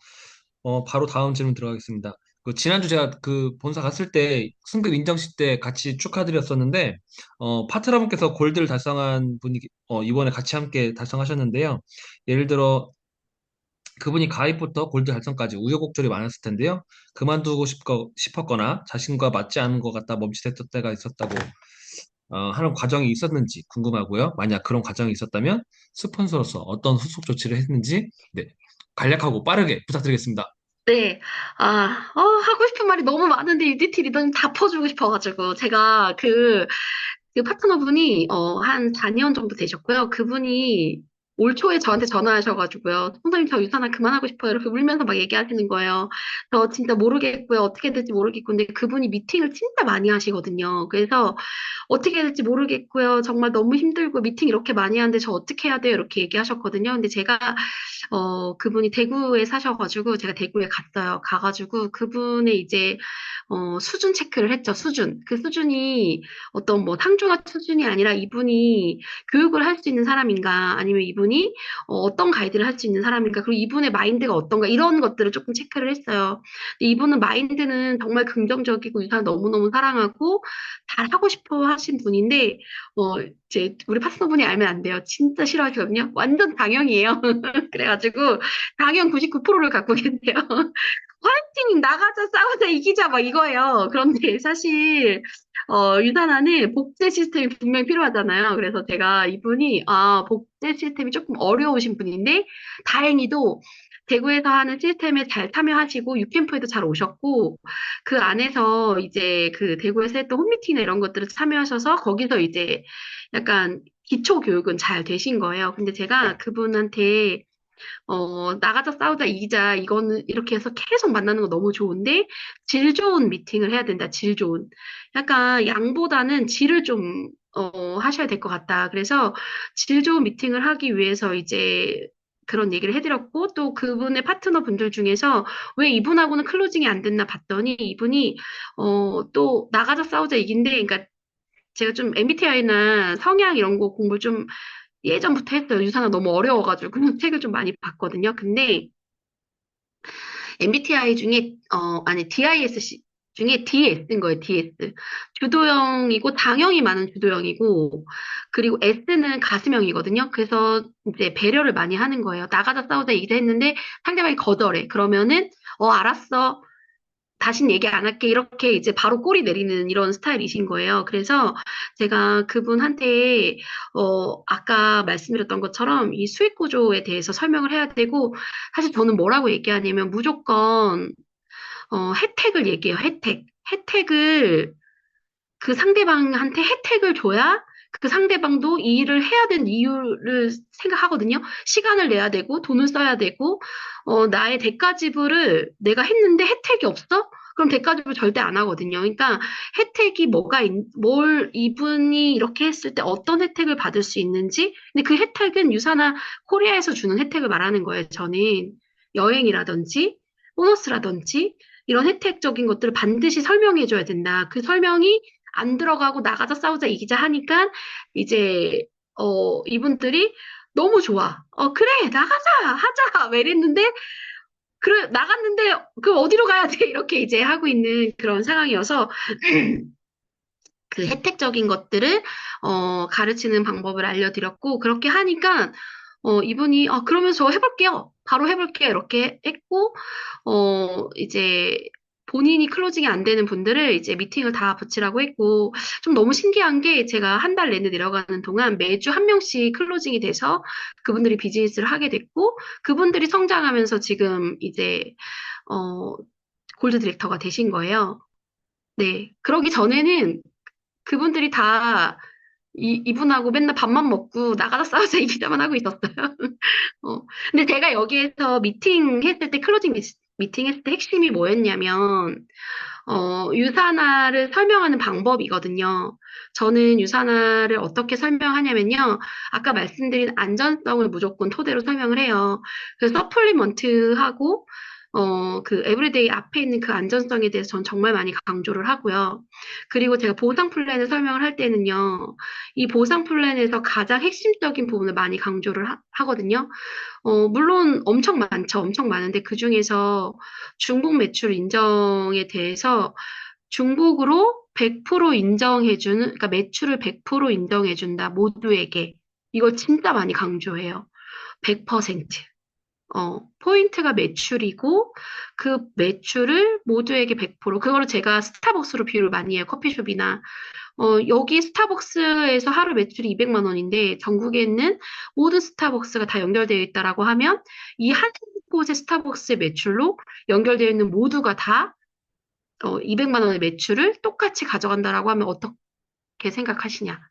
바로 다음 질문 들어가겠습니다. 지난주 제가 그 본사 갔을 때 승급 인정식 때 같이 축하드렸었는데, 파트너분께서 골드를 달성한 분이, 이번에 같이 함께 달성하셨는데요. 예를 들어, 그분이 가입부터 골드 달성까지 우여곡절이 많았을 텐데요. 그만두고 싶었거나 자신과 맞지 않은 것 같다 멈칫했던 때가 있었다고 하는 과정이 있었는지 궁금하고요. 만약 그런 과정이 있었다면 스폰서로서 어떤 후속 조치를 했는지 네, 간략하고 빠르게 부탁드리겠습니다. 네. 하고 싶은 말이 너무 많은데 이 디테일이 너무 다 퍼주고 싶어가지고, 제가 그 파트너분이, 한 4년 정도 되셨고요. 그분이 올 초에 저한테 전화하셔가지고요. 선생님, 저 유산화 그만하고 싶어요. 이렇게 울면서 막 얘기하시는 거예요. 저 진짜 모르겠고요. 어떻게 될지 모르겠고. 근데 그분이 미팅을 진짜 많이 하시거든요. 그래서 어떻게 해야 될지 모르겠고요. 정말 너무 힘들고 미팅 이렇게 많이 하는데 저 어떻게 해야 돼요? 이렇게 얘기하셨거든요. 근데 제가 그분이 대구에 사셔가지고 제가 대구에 갔어요. 가가지고 그분의 이제 수준 체크를 했죠. 수준. 그 수준이 어떤 뭐 상중하 수준이 아니라 이분이 교육을 할 수 있는 사람인가 아니면 이분이 어떤 가이드를 할 수 있는 사람인가 그리고 이분의 마인드가 어떤가 이런 것들을 조금 체크를 했어요. 근데 이분은 마인드는 정말 긍정적이고 유산 너무너무 사랑하고 잘하고 싶어 하신 분인데 이제 우리 파트너분이 알면 안 돼요. 진짜 싫어하시거든요. 완전 당형이에요. 그래가지고 당형 99%를 갖고 계세요. 화이팅! 나가자, 싸우자, 이기자, 막 이거예요. 그런데 사실, 유산화는 복제 시스템이 분명히 필요하잖아요. 그래서 제가 이분이, 복제 시스템이 조금 어려우신 분인데, 다행히도 대구에서 하는 시스템에 잘 참여하시고, 유캠프에도 잘 오셨고, 그 안에서 이제 그 대구에서 했던 홈미팅이나 이런 것들을 참여하셔서, 거기서 이제 약간 기초 교육은 잘 되신 거예요. 근데 제가 그분한테 나가자 싸우자 이기자 이거는 이렇게 해서 계속 만나는 거 너무 좋은데 질 좋은 미팅을 해야 된다. 질 좋은. 약간 양보다는 질을 좀 하셔야 될 것 같다. 그래서 질 좋은 미팅을 하기 위해서 이제 그런 얘기를 해드렸고 또 그분의 파트너 분들 중에서 왜 이분하고는 클로징이 안 됐나 봤더니 이분이 또 나가자 싸우자 이긴데 그러니까 제가 좀 MBTI나 성향 이런 거 공부 좀 예전부터 했어요. 유산화 너무 어려워가지고 책을 좀 많이 봤거든요. 근데 MBTI 중에 아니 DISC 중에 DS인 거예요. DS. 주도형이고 장형이 많은 주도형이고 그리고 S는 가슴형이거든요. 그래서 이제 배려를 많이 하는 거예요. 나가자 싸우자 얘기를 했는데 상대방이 거절해. 그러면은 알았어. 다신 얘기 안 할게. 이렇게 이제 바로 꼬리 내리는 이런 스타일이신 거예요. 그래서 제가 그분한테, 아까 말씀드렸던 것처럼 이 수익 구조에 대해서 설명을 해야 되고, 사실 저는 뭐라고 얘기하냐면 무조건, 혜택을 얘기해요. 혜택. 혜택을 그 상대방한테 혜택을 줘야 그 상대방도 이 일을 해야 되는 이유를 생각하거든요. 시간을 내야 되고, 돈을 써야 되고, 나의 대가 지불을 내가 했는데 혜택이 없어? 그럼 대가 지불 절대 안 하거든요. 그러니까 혜택이 뭘 이분이 이렇게 했을 때 어떤 혜택을 받을 수 있는지, 근데 그 혜택은 유사나 코리아에서 주는 혜택을 말하는 거예요. 저는 여행이라든지, 보너스라든지, 이런 혜택적인 것들을 반드시 설명해 줘야 된다. 그 설명이 안 들어가고 나가자 싸우자 이기자 하니까 이제 이분들이 너무 좋아. 그래 나가자 하자 왜 이랬는데 그래 나갔는데 그 어디로 가야 돼 이렇게 이제 하고 있는 그런 상황이어서 그 혜택적인 것들을 가르치는 방법을 알려드렸고 그렇게 하니까 이분이 그러면서 저 해볼게요. 바로 해볼게요. 이렇게 했고 이제 본인이 클로징이 안 되는 분들을 이제 미팅을 다 붙이라고 했고 좀 너무 신기한 게 제가 한 달 내내 내려가는 동안 매주 한 명씩 클로징이 돼서 그분들이 비즈니스를 하게 됐고 그분들이 성장하면서 지금 이제 어, 골드 디렉터가 되신 거예요. 네. 그러기 전에는 그분들이 다 이분하고 맨날 밥만 먹고 나가서 싸우자 이 기자만 하고 있었어요. 어. 근데 제가 여기에서 미팅 했을 때, 미팅 했을 때 핵심이 뭐였냐면, 유산화를 설명하는 방법이거든요. 저는 유산화를 어떻게 설명하냐면요. 아까 말씀드린 안전성을 무조건 토대로 설명을 해요. 그래서 서플리먼트하고, 그 에브리데이 앞에 있는 그 안전성에 대해서 전 정말 많이 강조를 하고요. 그리고 제가 보상 플랜을 설명을 할 때는요, 이 보상 플랜에서 가장 핵심적인 부분을 많이 강조를 하거든요. 물론 엄청 많죠. 엄청 많은데 그 중에서 중복 매출 인정에 대해서 중복으로 100% 인정해주는, 그러니까 매출을 100% 인정해준다, 모두에게. 이걸 진짜 많이 강조해요. 100%. 포인트가 매출이고, 그 매출을 모두에게 100%, 그거를 제가 스타벅스로 비유를 많이 해요. 커피숍이나. 여기 스타벅스에서 하루 매출이 200만 원인데, 전국에 있는 모든 스타벅스가 다 연결되어 있다라고 하면, 이 한 곳의 스타벅스의 매출로 연결되어 있는 모두가 다 200만 원의 매출을 똑같이 가져간다라고 하면 어떻게 생각하시냐?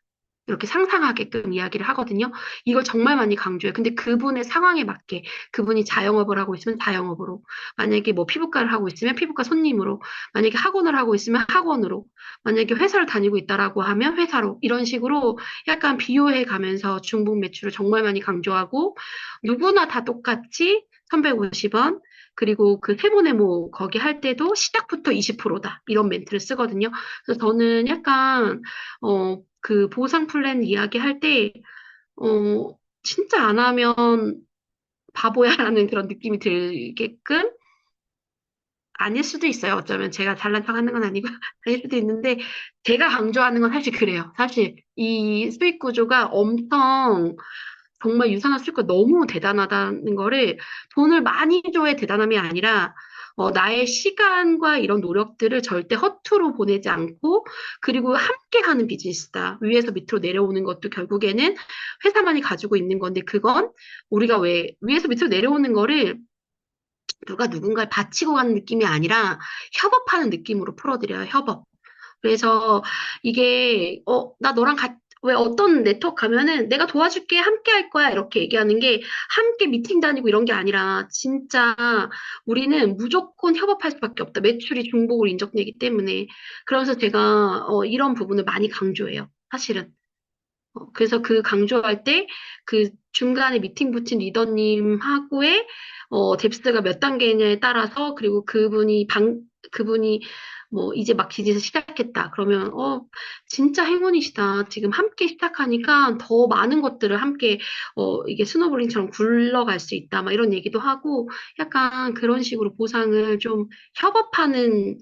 이렇게 상상하게끔 이야기를 하거든요. 이걸 정말 많이 강조해요. 근데 그분의 상황에 맞게 그분이 자영업을 하고 있으면 자영업으로, 만약에 뭐 피부과를 하고 있으면 피부과 손님으로, 만약에 학원을 하고 있으면 학원으로, 만약에 회사를 다니고 있다라고 하면 회사로, 이런 식으로 약간 비교해 가면서 중복 매출을 정말 많이 강조하고, 누구나 다 똑같이 350원, 그리고 그 세모네모 거기 할 때도 시작부터 20%다. 이런 멘트를 쓰거든요. 그래서 저는 약간 그 보상 플랜 이야기할 때, 진짜 안 하면 바보야라는 그런 느낌이 들게끔, 아닐 수도 있어요. 어쩌면 제가 잘난 척 하는 건 아니고, 아닐 수도 있는데, 제가 강조하는 건 사실 그래요. 사실 이 수익 구조가 엄청 정말 유산화 수익가 너무 대단하다는 거를 돈을 많이 줘야 대단함이 아니라 나의 시간과 이런 노력들을 절대 허투루 보내지 않고 그리고 함께 하는 비즈니스다. 위에서 밑으로 내려오는 것도 결국에는 회사만이 가지고 있는 건데 그건 우리가 왜 위에서 밑으로 내려오는 거를 누가 누군가를 바치고 가는 느낌이 아니라 협업하는 느낌으로 풀어드려요. 협업. 그래서 이게, 나 너랑 왜 어떤 네트워크 가면은 내가 도와줄게, 함께 할 거야, 이렇게 얘기하는 게 함께 미팅 다니고 이런 게 아니라 진짜 우리는 무조건 협업할 수밖에 없다. 매출이 중복을 인정되기 때문에. 그래서 제가 이런 부분을 많이 강조해요. 사실은. 그래서 그 강조할 때 그 중간에 미팅 붙인 리더님하고의 뎁스가 몇 단계냐에 따라서 그리고 그분이 뭐 이제 막 비즈니스 시작했다. 그러면 진짜 행운이시다. 지금 함께 시작하니까 더 많은 것들을 함께 이게 스노볼링처럼 굴러갈 수 있다. 막 이런 얘기도 하고 약간 그런 식으로 보상을 좀 협업하는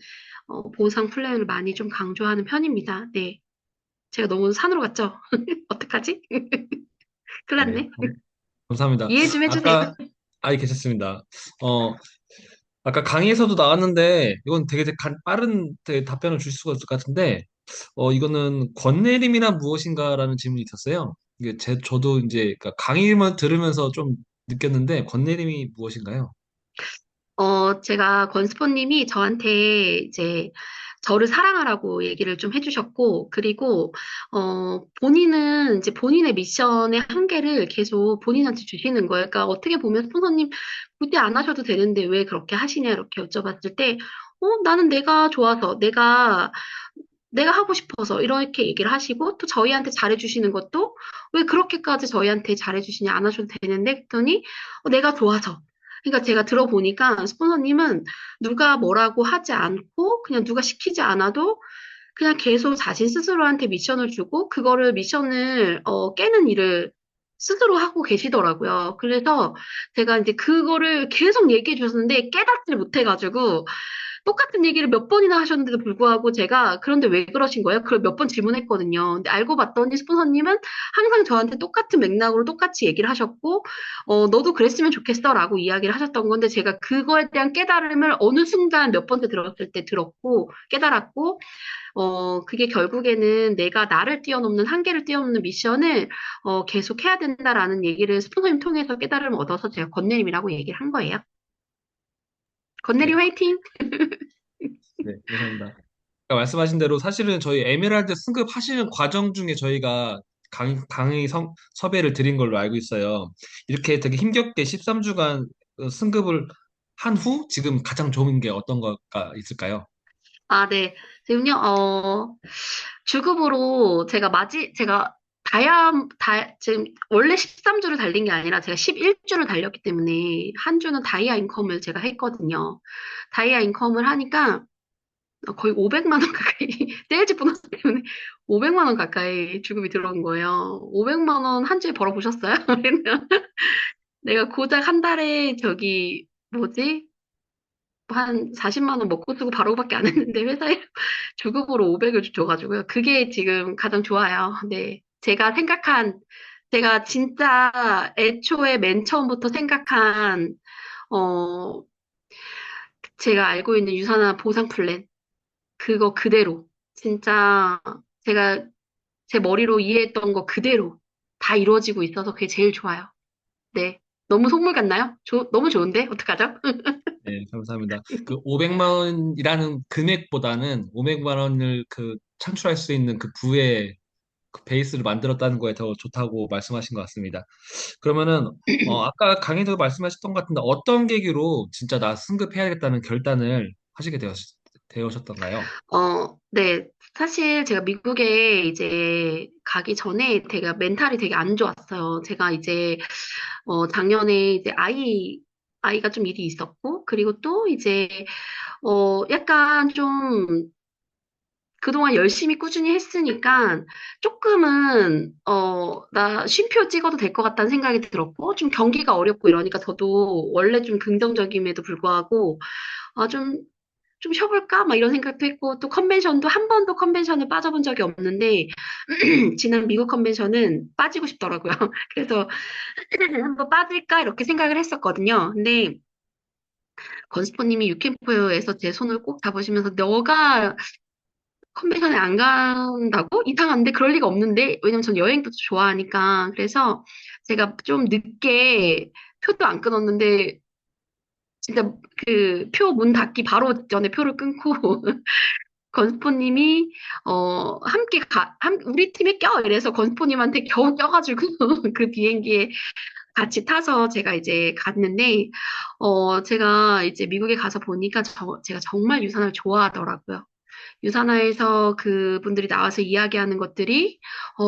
보상 플랜을 많이 좀 강조하는 편입니다. 네. 제가 너무 산으로 갔죠? 어떡하지? 큰일 네, 났네. 감사합니다. 이해 좀 해주세요. 아까, 괜찮습니다. 어, 아까 강의에서도 나왔는데, 이건 되게 빠른 되게 답변을 줄 수가 있을 것 같은데, 이거는 권내림이란 무엇인가라는 질문이 있었어요. 이게 저도 이제 그러니까 강의만 들으면서 좀 느꼈는데, 권내림이 무엇인가요? 제가 권스포님이 저한테 이제 저를 사랑하라고 얘기를 좀 해주셨고, 그리고, 본인은 이제 본인의 미션의 한계를 계속 본인한테 주시는 거예요. 그러니까 어떻게 보면 스폰서님 굳이 안 하셔도 되는데 왜 그렇게 하시냐 이렇게 여쭤봤을 때, 나는 내가 좋아서, 내가 하고 싶어서 이렇게 얘기를 하시고 또 저희한테 잘해주시는 것도 왜 그렇게까지 저희한테 잘해주시냐 안 하셔도 되는데 했더니 내가 좋아서 그러니까 제가 들어보니까 스폰서님은 누가 뭐라고 하지 않고 그냥 누가 시키지 않아도 그냥 계속 자신 스스로한테 미션을 주고 그거를 미션을 깨는 일을 스스로 하고 계시더라고요. 그래서 제가 이제 그거를 계속 얘기해 주셨는데 깨닫지 못해가지고 똑같은 얘기를 몇 번이나 하셨는데도 불구하고 제가 그런데 왜 그러신 거예요? 그걸 몇 번 질문했거든요. 근데 알고 봤더니 스폰서님은 항상 저한테 똑같은 맥락으로 똑같이 얘기를 하셨고, 너도 그랬으면 좋겠어라고 이야기를 하셨던 건데 제가 그거에 대한 깨달음을 어느 순간 몇 번째 들었을 때 들었고, 깨달았고, 그게 결국에는 내가 나를 뛰어넘는 한계를 뛰어넘는 미션을 계속 해야 된다라는 얘기를 스폰서님 통해서 깨달음을 얻어서 제가 건네림이라고 얘기를 한 거예요. 건네림 네, 화이팅! 네, 감사합니다. 아까 말씀하신 대로 사실은 저희 에메랄드 승급하시는 과정 중에 저희가 강의 섭외를 드린 걸로 알고 있어요. 이렇게 되게 힘겹게 13주간 승급을 한 후 지금 가장 좋은 게 어떤 거가 있을까요? 아, 네. 지금요, 주급으로 제가 지금 원래 13주를 달린 게 아니라 제가 11주를 달렸기 때문에 한 주는 다이아 인컴을 제가 했거든요. 다이아 인컴을 하니까 거의 500만 원 가까이, 세일즈 보너스 때문에 500만 원 가까이 주급이 들어온 거예요. 500만 원 한 주에 벌어보셨어요? 내가 고작 한 달에 뭐지? 한 40만 원 먹고 쓰고 바로밖에 안 했는데 회사에 주급으로 500을 줘가지고요. 그게 지금 가장 좋아요. 네. 제가 진짜 애초에 맨 처음부터 생각한, 어, 제가 알고 있는 유산화 보상 플랜. 그거 그대로. 진짜 제가 제 머리로 이해했던 거 그대로 다 이루어지고 있어서 그게 제일 좋아요. 네. 너무 속물 같나요? 너무 좋은데? 어떡하죠? 네, 감사합니다. 그 500만 원이라는 금액보다는 500만 원을 그 창출할 수 있는 그 부의 그 베이스를 만들었다는 거에 더 좋다고 말씀하신 것 같습니다. 그러면은 아까 강의도 말씀하셨던 것 같은데 어떤 계기로 진짜 나 승급해야겠다는 결단을 하시게 되셨던가요? 네. 사실 제가 미국에 이제 가기 전에 제가 멘탈이 되게 안 좋았어요. 제가 이제, 작년에 이제 아이가 좀 일이 있었고, 그리고 또 이제, 약간 좀 그동안 열심히 꾸준히 했으니까 조금은, 나 쉼표 찍어도 될 것 같다는 생각이 들었고, 좀 경기가 어렵고 이러니까 저도 원래 좀 긍정적임에도 불구하고, 아, 좀 쉬어볼까? 막 이런 생각도 했고, 또 컨벤션도 한 번도 컨벤션을 빠져본 적이 없는데, 지난 미국 컨벤션은 빠지고 싶더라고요. 그래서 한번 빠질까? 이렇게 생각을 했었거든요. 근데 건스포님이 유캠프에서 제 손을 꼭 잡으시면서 너가 컨벤션에 안 간다고? 이상한데? 그럴 리가 없는데? 왜냐면 전 여행도 좋아하니까. 그래서 제가 좀 늦게 표도 안 끊었는데, 진짜 그 표 문 닫기 바로 전에 표를 끊고 건스포님이 우리 팀에 껴 이래서 건스포님한테 겨우 껴가지고 그 비행기에 같이 타서 제가 이제 갔는데 제가 이제 미국에 가서 보니까 제가 정말 유산을 좋아하더라고요. 유산화에서 그분들이 나와서 이야기하는 것들이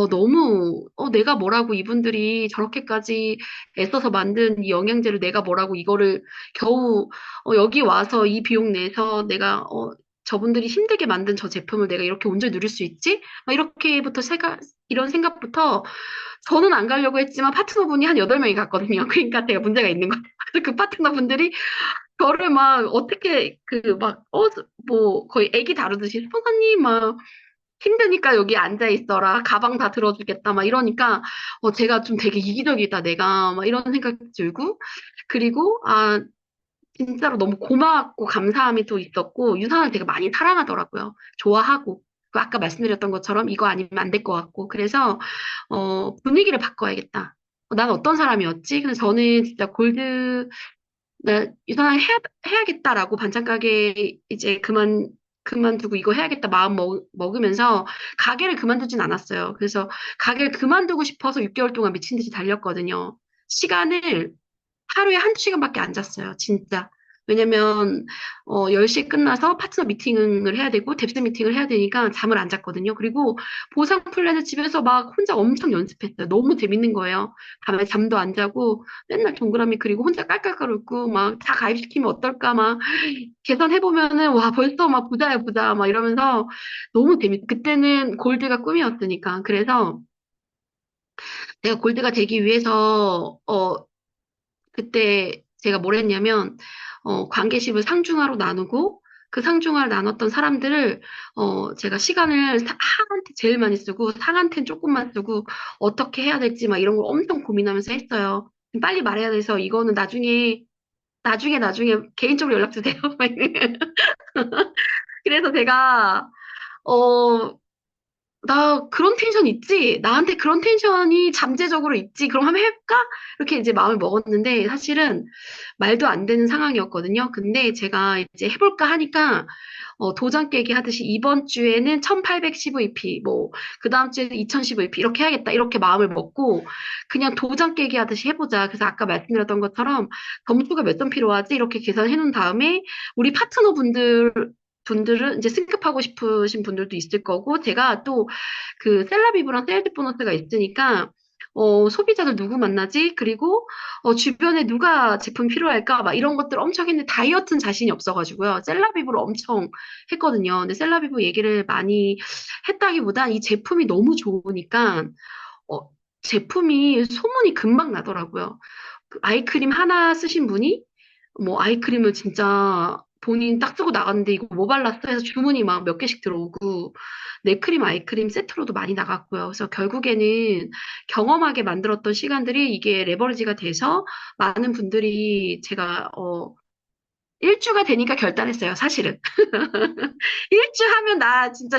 너무 내가 뭐라고 이분들이 저렇게까지 애써서 만든 이 영양제를 내가 뭐라고 이거를 겨우 여기 와서 이 비용 내서 내가 저분들이 힘들게 만든 저 제품을 내가 이렇게 온전히 누릴 수 있지? 막 이런 생각부터 저는 안 가려고 했지만 파트너분이 한 8명이 갔거든요. 그러니까 제가 문제가 있는 거예요. 그래서 그 파트너분들이 저를 막 어떻게 뭐 거의 애기 다루듯이 선생님 막 힘드니까 여기 앉아 있어라 가방 다 들어주겠다 막 이러니까 제가 좀 되게 이기적이다 내가 막 이런 생각이 들고 그리고 진짜로 너무 고맙고 감사함이 또 있었고 유산을 되게 많이 사랑하더라고요. 좋아하고 그 아까 말씀드렸던 것처럼 이거 아니면 안 될 것 같고 그래서 분위기를 바꿔야겠다. 난 어떤 사람이었지? 근데 저는 진짜 유산을 해야겠다라고 반찬 가게 이제 그만두고 이거 해야겠다 마음 먹으면서 가게를 그만두진 않았어요. 그래서 가게를 그만두고 싶어서 6개월 동안 미친 듯이 달렸거든요. 시간을 하루에 1시간밖에 안 잤어요. 진짜. 왜냐면 10시에 끝나서 파트너 미팅을 해야 되고 뎁스 미팅을 해야 되니까 잠을 안 잤거든요. 그리고 보상 플랜을 집에서 막 혼자 엄청 연습했어요. 너무 재밌는 거예요. 밤에 잠도 안 자고 맨날 동그라미 그리고 혼자 깔깔깔 웃고 막 다 가입시키면 어떨까 막 계산해보면은 와 벌써 막 부자야 부자 막 이러면서 너무 그때는 골드가 꿈이었으니까. 그래서 내가 골드가 되기 위해서 그때 제가 뭘 했냐면, 관계십을 상중하로 나누고, 그 상중하를 나눴던 사람들을, 제가 시간을 상한테 제일 많이 쓰고, 상한테는 조금만 쓰고, 어떻게 해야 될지 막 이런 걸 엄청 고민하면서 했어요. 빨리 말해야 돼서 이거는 나중에 개인적으로 연락 주세요. 그래서 제가, 어, 나 그런 텐션 있지? 나한테 그런 텐션이 잠재적으로 있지? 그럼 한번 해볼까? 이렇게 이제 마음을 먹었는데 사실은 말도 안 되는 상황이었거든요. 근데 제가 이제 해볼까 하니까 도장 깨기 하듯이 이번 주에는 1810VP, 뭐, 그 다음 주에는 2010VP 이렇게 해야겠다. 이렇게 마음을 먹고 그냥 도장 깨기 하듯이 해보자. 그래서 아까 말씀드렸던 것처럼 점수가 몇 점 필요하지? 이렇게 계산해 놓은 다음에 우리 파트너분들 분들은 이제 승급하고 싶으신 분들도 있을 거고, 제가 또 그 셀라비브랑 세일즈 보너스가 있으니까, 소비자들 누구 만나지? 그리고, 주변에 누가 제품 필요할까? 막 이런 것들 엄청 했는데 다이어트는 자신이 없어가지고요. 셀라비브를 엄청 했거든요. 근데 셀라비브 얘기를 많이 했다기보다 이 제품이 너무 좋으니까, 어, 제품이 소문이 금방 나더라고요. 그 아이크림 하나 쓰신 분이 뭐 아이크림을 진짜 본인 딱 쓰고 나갔는데 이거 뭐 발랐어 해서 주문이 막 몇 개씩 들어오고 넥크림 아이크림 세트로도 많많이 나갔고요. 그래서 결국에는 경험하게 만들었던 시간들이 이게 레버리지가 돼서 많은 분들이 제가 일주가 되니까 결단했어요, 사실은. 일주 하면 나 진짜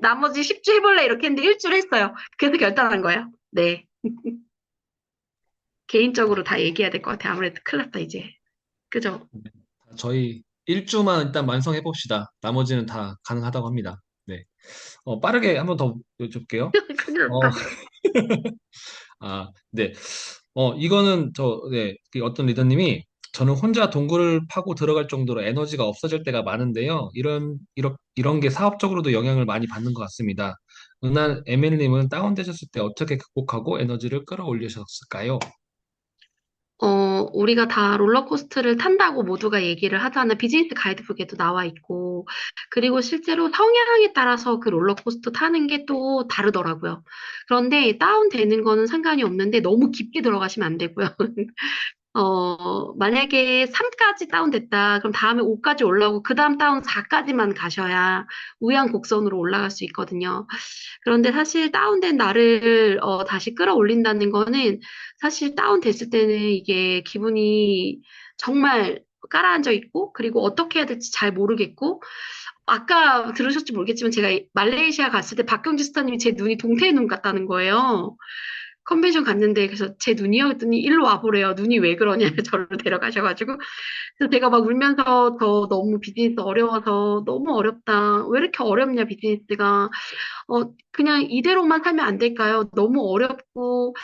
나머지 10주 해볼래 이렇게 했는데 일주를 했어요. 그래서 결단한 거예요. 네. 개인적으로 다 얘기해야 될 것 같아. 아무래도 큰일 났다, 이제. 그죠? 네. 저희 일주만 일단 완성해 봅시다. 나머지는 다 가능하다고 합니다. 네. 빠르게 한번 더 여쭤볼게요. 큰일 어, 났다. 네. 이거는 네, 그 어떤 리더님이 저는 혼자 동굴을 파고 들어갈 정도로 에너지가 없어질 때가 많은데요. 이런 게 사업적으로도 영향을 많이 받는 것 같습니다. 은한 에밀님은 다운되셨을 때 어떻게 극복하고 에너지를 끌어올리셨을까요? 우리가 다 롤러코스터를 탄다고 모두가 얘기를 하잖아. 비즈니스 가이드북에도 나와 있고. 그리고 실제로 성향에 따라서 그 롤러코스터 타는 게 또 다르더라고요. 그런데 다운되는 거는 상관이 없는데 너무 깊게 들어가시면 안 되고요. 만약에 3까지 다운됐다. 그럼 다음에 5까지 올라오고, 그 다음 다운 4까지만 가셔야 우양곡선으로 올라갈 수 있거든요. 그런데 사실 다운된 나를 다시 끌어올린다는 거는 사실 다운됐을 때는 이게 기분이 정말 깔아앉아 있고, 그리고 어떻게 해야 될지 잘 모르겠고, 아까 들으셨지 모르겠지만 제가 말레이시아 갔을 때 박경지 스타님이 제 눈이 동태의 눈 같다는 거예요. 컨벤션 갔는데 그래서 제 눈이요? 했더니 일로 와보래요. 눈이 왜 그러냐 저를 데려가셔가지고 그래서 제가 막 울면서 저 너무 비즈니스 어려워서 너무 어렵다. 왜 이렇게 어렵냐 비즈니스가. 그냥 이대로만 살면 안 될까요? 너무 어렵고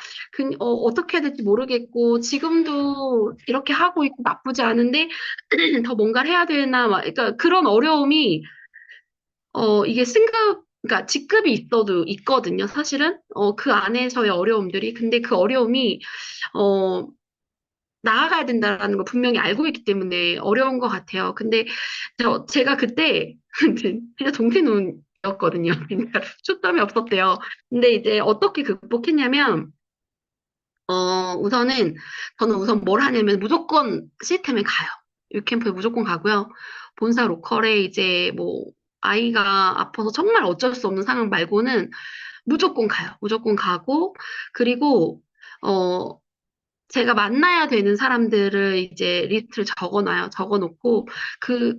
어떻게 해야 될지 모르겠고 지금도 이렇게 하고 있고 나쁘지 않은데 더 뭔가를 해야 되나 막 그러니까 그런 어려움이 이게 그러니까 직급이 있어도 있거든요, 사실은. 그 안에서의 어려움들이. 근데 그 어려움이, 어, 나아가야 된다라는 걸 분명히 알고 있기 때문에 어려운 것 같아요. 근데 제가 그때, 그냥 동태눈이었거든요. 그러니까 초점이 없었대요. 근데 이제 어떻게 극복했냐면, 우선은, 저는 우선 뭘 하냐면 무조건 시스템에 가요. 유캠프에 무조건 가고요. 본사 로컬에 이제 뭐, 아이가 아파서 정말 어쩔 수 없는 상황 말고는 무조건 가요. 무조건 가고, 그리고, 어, 제가 만나야 되는 사람들을 이제 리스트를 적어놔요. 적어놓고, 그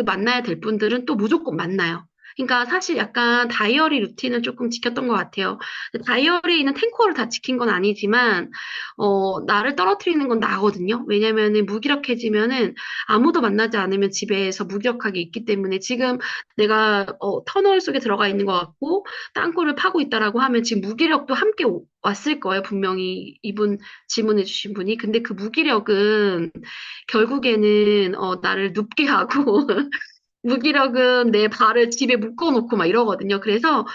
만나야 될 분들은 또 무조건 만나요. 그러니까 사실 약간 다이어리 루틴을 조금 지켰던 것 같아요. 다이어리에 있는 탱커를 다 지킨 건 아니지만, 나를 떨어뜨리는 건 나거든요. 왜냐면은 무기력해지면은 아무도 만나지 않으면 집에서 무기력하게 있기 때문에 지금 내가, 터널 속에 들어가 있는 것 같고, 땅굴을 파고 있다라고 하면 지금 무기력도 함께 왔을 거예요. 분명히 이분 질문해주신 분이. 근데 그 무기력은 결국에는 나를 눕게 하고 무기력은 내 발을 집에 묶어놓고 막 이러거든요. 그래서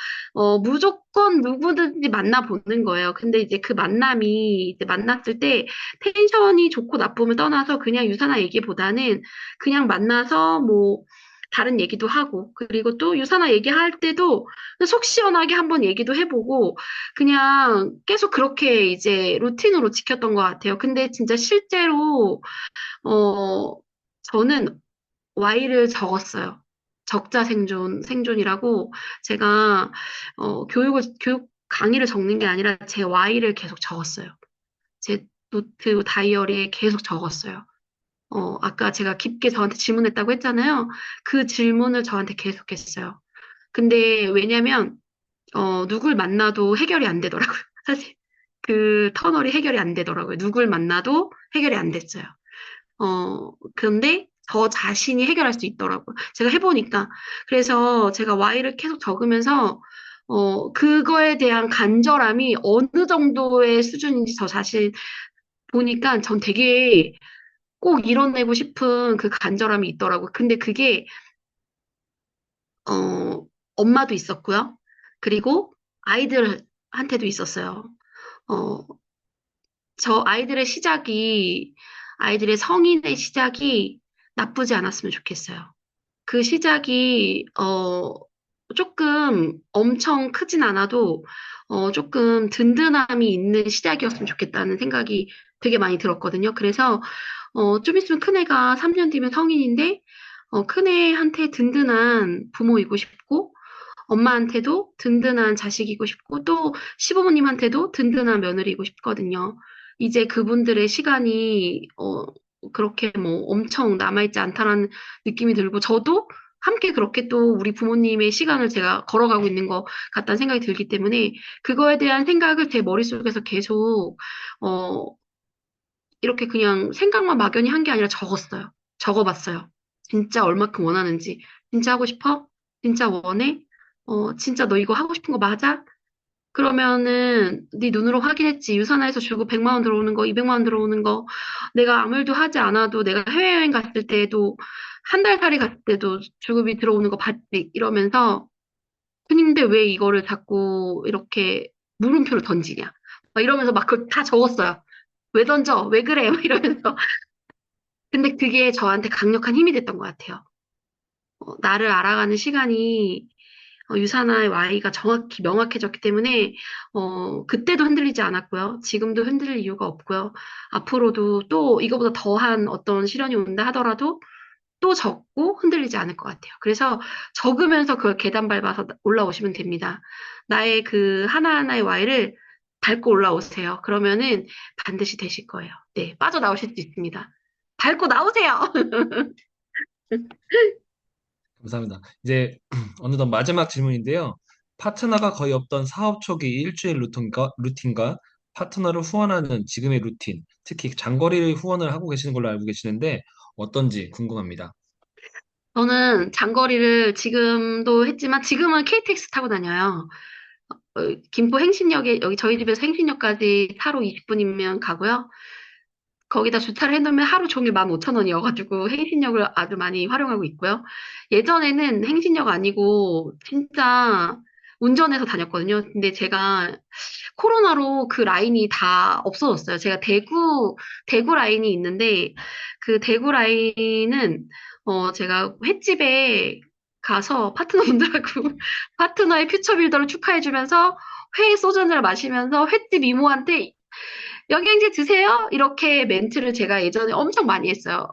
무조건 누구든지 만나보는 거예요. 근데 이제 그 만남이 이제 만났을 때 텐션이 좋고 나쁨을 떠나서 그냥 유사나 얘기보다는 그냥 만나서 뭐 다른 얘기도 하고 그리고 또 유사나 얘기할 때도 속 시원하게 한번 얘기도 해보고 그냥 계속 그렇게 이제 루틴으로 지켰던 것 같아요. 근데 진짜 실제로 어 저는 Y를 적었어요. 적자 생존이라고 제가 교육 강의를 적는 게 아니라 제 Y를 계속 적었어요. 제 노트 다이어리에 계속 적었어요. 아까 제가 깊게 저한테 질문했다고 했잖아요. 그 질문을 저한테 계속했어요. 근데 왜냐면 누굴 만나도 해결이 안 되더라고요. 사실 그 터널이 해결이 안 되더라고요. 누굴 만나도 해결이 안 됐어요. 그런데 저 자신이 해결할 수 있더라고요. 제가 해보니까. 그래서 제가 Y를 계속 적으면서, 그거에 대한 간절함이 어느 정도의 수준인지 저 자신 보니까 전 되게 꼭 이뤄내고 싶은 그 간절함이 있더라고요. 근데 그게 어, 엄마도 있었고요. 그리고 아이들한테도 있었어요. 어, 저 아이들의 성인의 시작이 나쁘지 않았으면 좋겠어요. 그 시작이, 조금 엄청 크진 않아도, 조금 든든함이 있는 시작이었으면 좋겠다는 생각이 되게 많이 들었거든요. 그래서, 좀 있으면 큰애가 3년 뒤면 성인인데, 큰애한테 든든한 부모이고 싶고, 엄마한테도 든든한 자식이고 싶고, 또 시부모님한테도 든든한 며느리이고 싶거든요. 이제 그분들의 시간이, 그렇게 뭐 엄청 남아있지 않다라는 느낌이 들고, 저도 함께 그렇게 또 우리 부모님의 시간을 제가 걸어가고 있는 것 같다는 생각이 들기 때문에, 그거에 대한 생각을 제 머릿속에서 계속, 어, 이렇게 그냥 생각만 막연히 한 게 아니라 적었어요. 적어봤어요. 진짜 얼마큼 원하는지. 진짜 하고 싶어? 진짜 원해? 진짜 너 이거 하고 싶은 거 맞아? 그러면은 네 눈으로 확인했지. 유산화해서 주고 100만 원 들어오는 거, 200만 원 들어오는 거. 내가 아무 일도 하지 않아도 내가 해외여행 갔을 때도 한 달 살이 갔을 때도 주급이 들어오는 거 봤지. 이러면서 근데 왜 이거를 자꾸 이렇게 물음표를 던지냐. 막 이러면서 막 그걸 다 적었어요. 왜 던져? 왜 그래? 막 이러면서. 근데 그게 저한테 강력한 힘이 됐던 것 같아요. 나를 알아가는 시간이 유사나의 Y가 정확히 명확해졌기 때문에 그때도 흔들리지 않았고요. 지금도 흔들릴 이유가 없고요. 앞으로도 또 이거보다 더한 어떤 시련이 온다 하더라도 또 적고 흔들리지 않을 것 같아요. 그래서 적으면서 그걸 계단 밟아서 올라오시면 됩니다. 나의 그 하나하나의 Y를 밟고 올라오세요. 그러면은 반드시 되실 거예요. 네, 빠져나오실 수 있습니다. 밟고 나오세요. 감사합니다. 이제 어느덧 마지막 질문인데요. 파트너가 거의 없던 사업 초기 일주일 루틴과 파트너를 후원하는 지금의 루틴, 특히 장거리 후원을 하고 계시는 걸로 알고 계시는데 어떤지 궁금합니다. 저는 장거리를 지금도 했지만 지금은 KTX 타고 다녀요. 김포 행신역에 여기 저희 집에서 행신역까지 차로 20분이면 가고요. 거기다 주차를 해놓으면 하루 종일 15,000원이어가지고 행신역을 아주 많이 활용하고 있고요. 예전에는 행신역 아니고 진짜 운전해서 다녔거든요. 근데 제가 코로나로 그 라인이 다 없어졌어요. 제가 대구 라인이 있는데 그 대구 라인은 제가 횟집에 가서 파트너분들하고 파트너의 퓨처 빌더를 축하해주면서 회 소주 한잔을 마시면서 횟집 이모한테 영양제 드세요? 이렇게 멘트를 제가 예전에 엄청 많이 했어요.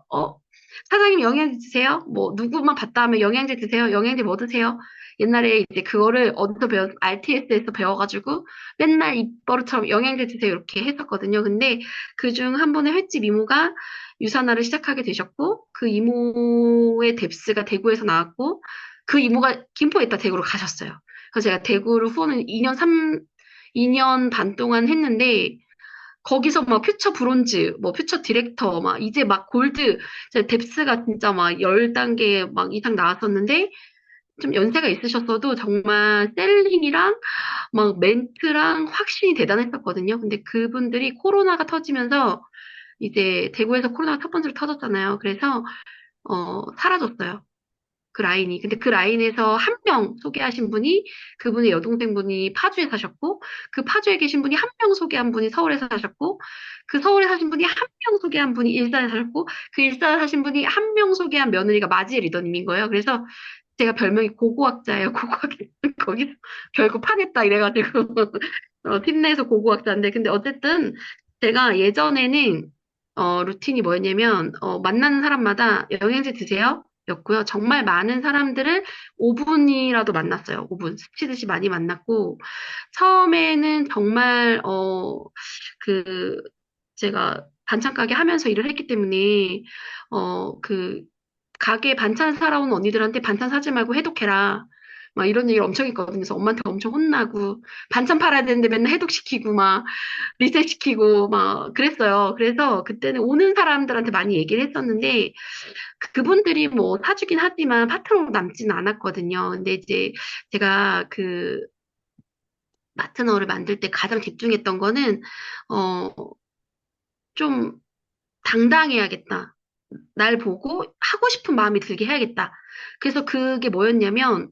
사장님 영양제 드세요? 뭐, 누구만 봤다 하면 영양제 드세요? 영양제 뭐 드세요? 옛날에 이제 그거를 어디서 RTS에서 배워가지고 맨날 입버릇처럼 영양제 드세요? 이렇게 했었거든요. 근데 그중 한 분의 횟집 이모가 유산화를 시작하게 되셨고, 그 이모의 뎁스가 대구에서 나왔고, 그 이모가 김포에 있다 대구로 가셨어요. 그래서 제가 대구를 후원을 2년 반 동안 했는데, 거기서 막 퓨처 브론즈, 뭐 퓨처 디렉터, 막 이제 막 골드, 이제 뎁스가 진짜 막 10단계 막 이상 나왔었는데, 좀 연세가 있으셨어도 정말 셀링이랑 막 멘트랑 확신이 대단했었거든요. 근데 그분들이 코로나가 터지면서 이제 대구에서 코로나가 첫 번째로 터졌잖아요. 그래서, 사라졌어요. 그 라인이. 근데 그 라인에서 한 명 소개하신 분이 그분의 여동생분이 파주에 사셨고 그 파주에 계신 분이 한 명 소개한 분이 서울에 사셨고 그 서울에 사신 분이 한 명 소개한 분이 일산에 사셨고 그 일산에 사신 분이 한 명 소개한 며느리가 마지엘 리더님인 거예요. 그래서 제가 별명이 고고학자예요. 고고학 거기서 결국 파겠다 이래가지고 팀 내에서 고고학자인데 근데 어쨌든 제가 예전에는 루틴이 뭐였냐면 만나는 사람마다 영양제 드세요? 였고요. 정말 많은 사람들을 5분이라도 만났어요. 5분. 스치듯이 많이 만났고, 처음에는 정말, 그, 제가 반찬 가게 하면서 일을 했기 때문에, 그, 가게 반찬 사러 온 언니들한테 반찬 사지 말고 해독해라. 막 이런 얘기를 엄청 했거든요. 그래서 엄마한테 엄청 혼나고, 반찬 팔아야 되는데 맨날 해독시키고, 막, 리셋시키고, 막, 그랬어요. 그래서 그때는 오는 사람들한테 많이 얘기를 했었는데, 그분들이 뭐 사주긴 하지만 파트너로 남지는 않았거든요. 근데 이제 제가 그 파트너를 만들 때 가장 집중했던 거는, 어, 좀 당당해야겠다. 날 보고 하고 싶은 마음이 들게 해야겠다. 그래서 그게 뭐였냐면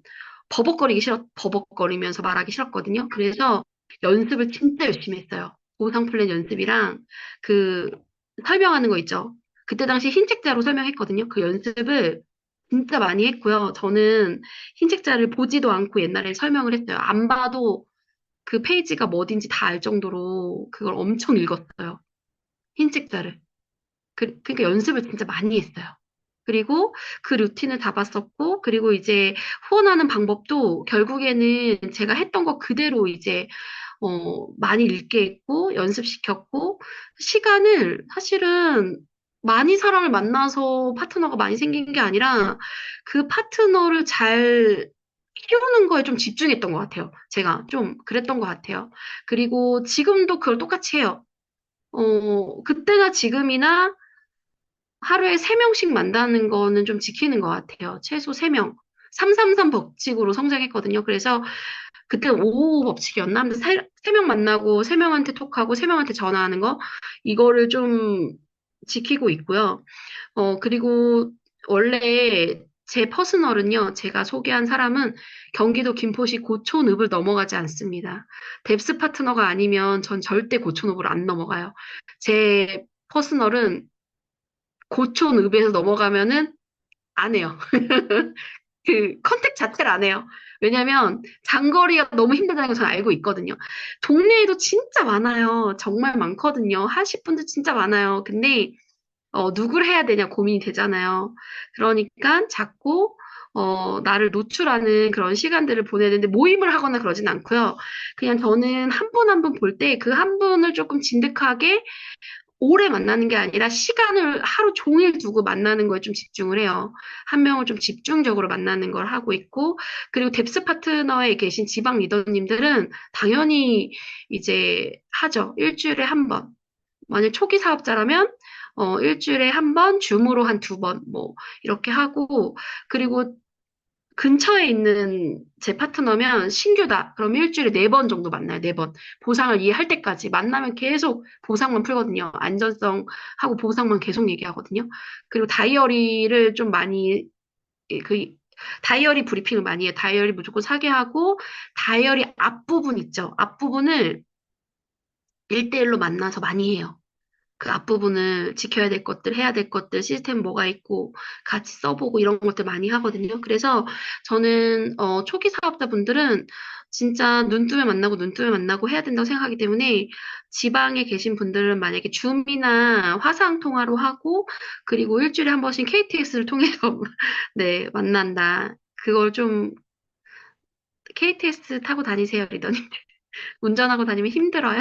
버벅거리면서 말하기 싫었거든요. 그래서 연습을 진짜 열심히 했어요. 보상 플랜 연습이랑 그 설명하는 거 있죠. 그때 당시 흰 책자로 설명했거든요. 그 연습을 진짜 많이 했고요. 저는 흰 책자를 보지도 않고 옛날에 설명을 했어요. 안 봐도 그 페이지가 뭐 어딘지 다 알 정도로 그걸 엄청 읽었어요. 흰 책자를. 그러니까 연습을 진짜 많이 했어요. 그리고 그 루틴을 잡았었고, 그리고 이제 후원하는 방법도 결국에는 제가 했던 거 그대로 이제, 많이 읽게 했고, 연습시켰고, 시간을 사실은 많이 사람을 만나서 파트너가 많이 생긴 게 아니라 그 파트너를 잘 키우는 거에 좀 집중했던 것 같아요. 제가 좀 그랬던 것 같아요. 그리고 지금도 그걸 똑같이 해요. 그때나 지금이나 하루에 3명씩 만나는 거는 좀 지키는 것 같아요. 최소 3명. 333 법칙으로 성장했거든요. 그래서 그때 5 법칙이었나? 근데 3명 만나고 3명한테 톡하고 3명한테 전화하는 거, 이거를 좀 지키고 있고요. 그리고 원래 제 퍼스널은요, 제가 소개한 사람은 경기도 김포시 고촌읍을 넘어가지 않습니다. 뎁스 파트너가 아니면 전 절대 고촌읍을 안 넘어가요. 제 퍼스널은 고촌읍에서 넘어가면은 안 해요. 그 컨택 자체를 안 해요. 왜냐면 장거리가 너무 힘들다는 걸 저는 알고 있거든요. 동네에도 진짜 많아요. 정말 많거든요. 하실 분들 진짜 많아요. 근데 누굴 해야 되냐 고민이 되잖아요. 그러니까 자꾸 나를 노출하는 그런 시간들을 보내야 되는데 모임을 하거나 그러진 않고요. 그냥 저는 한 분 한 분 볼 때 그 한 분을 조금 진득하게 오래 만나는 게 아니라 시간을 하루 종일 두고 만나는 거에 좀 집중을 해요. 한 명을 좀 집중적으로 만나는 걸 하고 있고, 그리고 뎁스 파트너에 계신 지방 리더님들은 당연히 이제 하죠. 일주일에 한 번. 만약 초기 사업자라면, 일주일에 한 번, 줌으로 한 2번, 뭐, 이렇게 하고, 그리고 근처에 있는 제 파트너면 신규다. 그럼 일주일에 4번 정도 만나요. 4번. 보상을 이해할 때까지. 만나면 계속 보상만 풀거든요. 안전성하고 보상만 계속 얘기하거든요. 그리고 다이어리를 좀 많이, 그, 다이어리 브리핑을 많이 해요. 다이어리 무조건 사게 하고, 다이어리 앞부분 있죠. 앞부분을 1대1로 만나서 많이 해요. 그 앞부분을 지켜야 될 것들, 해야 될 것들, 시스템 뭐가 있고, 같이 써보고 이런 것들 많이 하거든요. 그래서 저는, 초기 사업자분들은 진짜 눈 뜨면 만나고 해야 된다고 생각하기 때문에 지방에 계신 분들은 만약에 줌이나 화상 통화로 하고, 그리고 일주일에 한 번씩 KTX를 통해서, 네, 만난다. 그걸 좀, KTX 타고 다니세요, 리더님. 운전하고 다니면 힘들어요.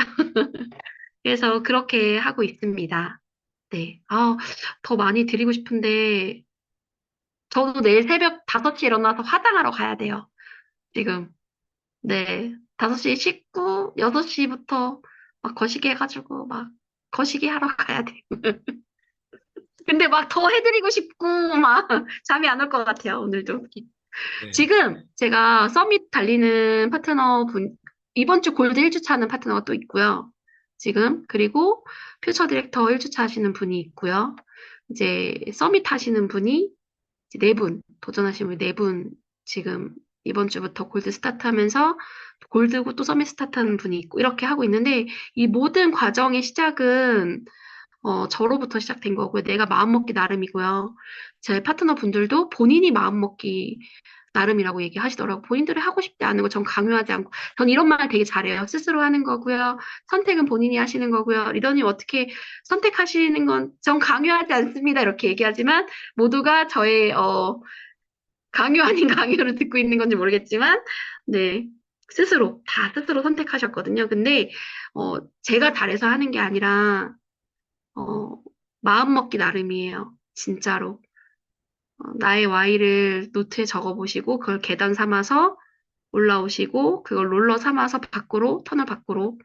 그래서 그렇게 하고 있습니다. 네. 더 많이 드리고 싶은데, 저도 내일 새벽 5시에 일어나서 화장하러 가야 돼요. 지금. 네. 5시에 씻고, 6시부터 막 거시기 해가지고, 막, 거시기 하러 가야 돼. 근데 막 더 해드리고 싶고, 막, 잠이 안 올 것 같아요, 오늘도. 네. 지금 제가 서밋 달리는 파트너 분, 이번 주 골드 1주차 하는 파트너가 또 있고요. 지금. 그리고 퓨처 디렉터 1주차 하시는 분이 있고요. 이제 서밋 하시는 분이 이제 4분, 도전하시는 분 4분 지금 이번 주부터 골드 스타트 하면서 골드고 또 서밋 스타트 하는 분이 있고 이렇게 하고 있는데 이 모든 과정의 시작은 저로부터 시작된 거고요. 내가 마음먹기 나름이고요. 제 파트너 분들도 본인이 마음먹기 나름이라고 얘기하시더라고요. 본인들이 하고 싶지 않은 거 전 강요하지 않고. 전 이런 말 되게 잘해요. 스스로 하는 거고요. 선택은 본인이 하시는 거고요. 리더님 어떻게 선택하시는 건 전 강요하지 않습니다. 이렇게 얘기하지만 모두가 저의 강요 아닌 강요를 듣고 있는 건지 모르겠지만 네. 스스로 다 스스로 선택하셨거든요. 근데 제가 잘해서 하는 게 아니라 어, 마음 먹기 나름이에요. 진짜로. 나의 Y를 노트에 적어보시고, 그걸 계단 삼아서 올라오시고, 그걸 롤러 삼아서 밖으로, 터널 밖으로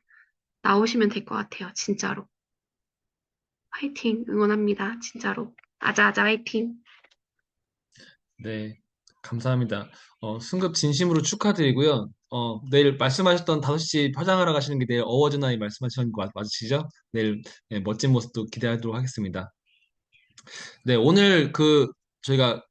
나오시면 될 것 같아요. 진짜로. 화이팅! 응원합니다. 진짜로. 아자아자 화이팅! 네, 감사합니다. 승급 진심으로 축하드리고요. 내일 말씀하셨던 5시 화장하러 가시는 게 내일 어워즈 나이 말씀하시는 거 맞으시죠? 내일 네, 멋진 모습도 기대하도록 하겠습니다. 네, 오늘 저희가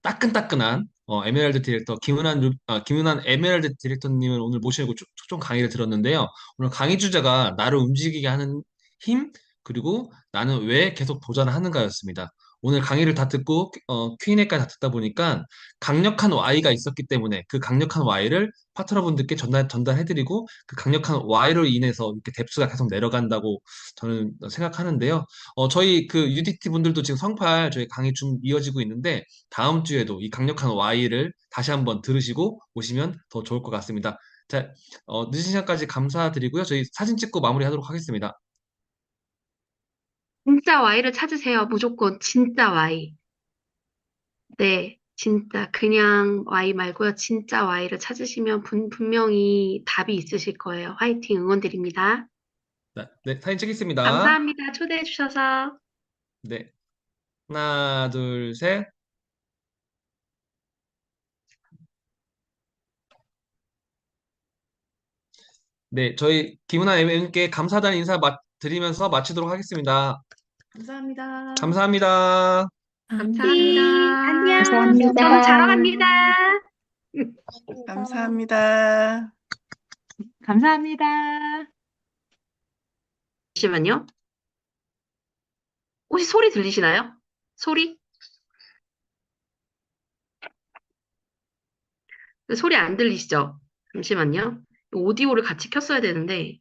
따끈따끈한 에메랄드 디렉터 김은한 에메랄드 디렉터님을 오늘 모시고 초청 강의를 들었는데요. 오늘 강의 주제가 나를 움직이게 하는 힘 그리고 나는 왜 계속 도전하는가였습니다. 오늘 강의를 다 듣고 Q&A까지 다 듣다 보니까 강력한 Y가 있었기 때문에 그 강력한 Y를 파트너분들께 전달해드리고 그 강력한 Y로 인해서 이렇게 뎁스가 계속 내려간다고 저는 생각하는데요. 저희 그 UDT 분들도 지금 성팔 저희 강의 좀 이어지고 있는데 다음 주에도 이 강력한 Y를 다시 한번 들으시고 오시면 더 좋을 것 같습니다. 자, 늦은 시간까지 감사드리고요. 저희 사진 찍고 마무리하도록 하겠습니다. 진짜 Y를 찾으세요. 무조건 진짜 Y. 네, 진짜 그냥 Y 말고요. 진짜 Y를 찾으시면 분명히 답이 있으실 거예요. 화이팅 응원드립니다. 네, 네, 사진 찍겠습니다. 감사합니다. 초대해 주셔서. 네, 하나, 둘, 셋. 네, 저희 김은아 MM께 감사하다는 인사 드리면서 마치도록 하겠습니다. 감사합니다. 감사합니다. 화이팅! 감사합니다. 안녕. 저는 감사합니다. 자러 갑니다. 감사합니다. 감사합니다. 잠시만요. 혹시 소리 들리시나요? 소리? 소리 안 들리시죠? 잠시만요. 오디오를 같이 켰어야 되는데.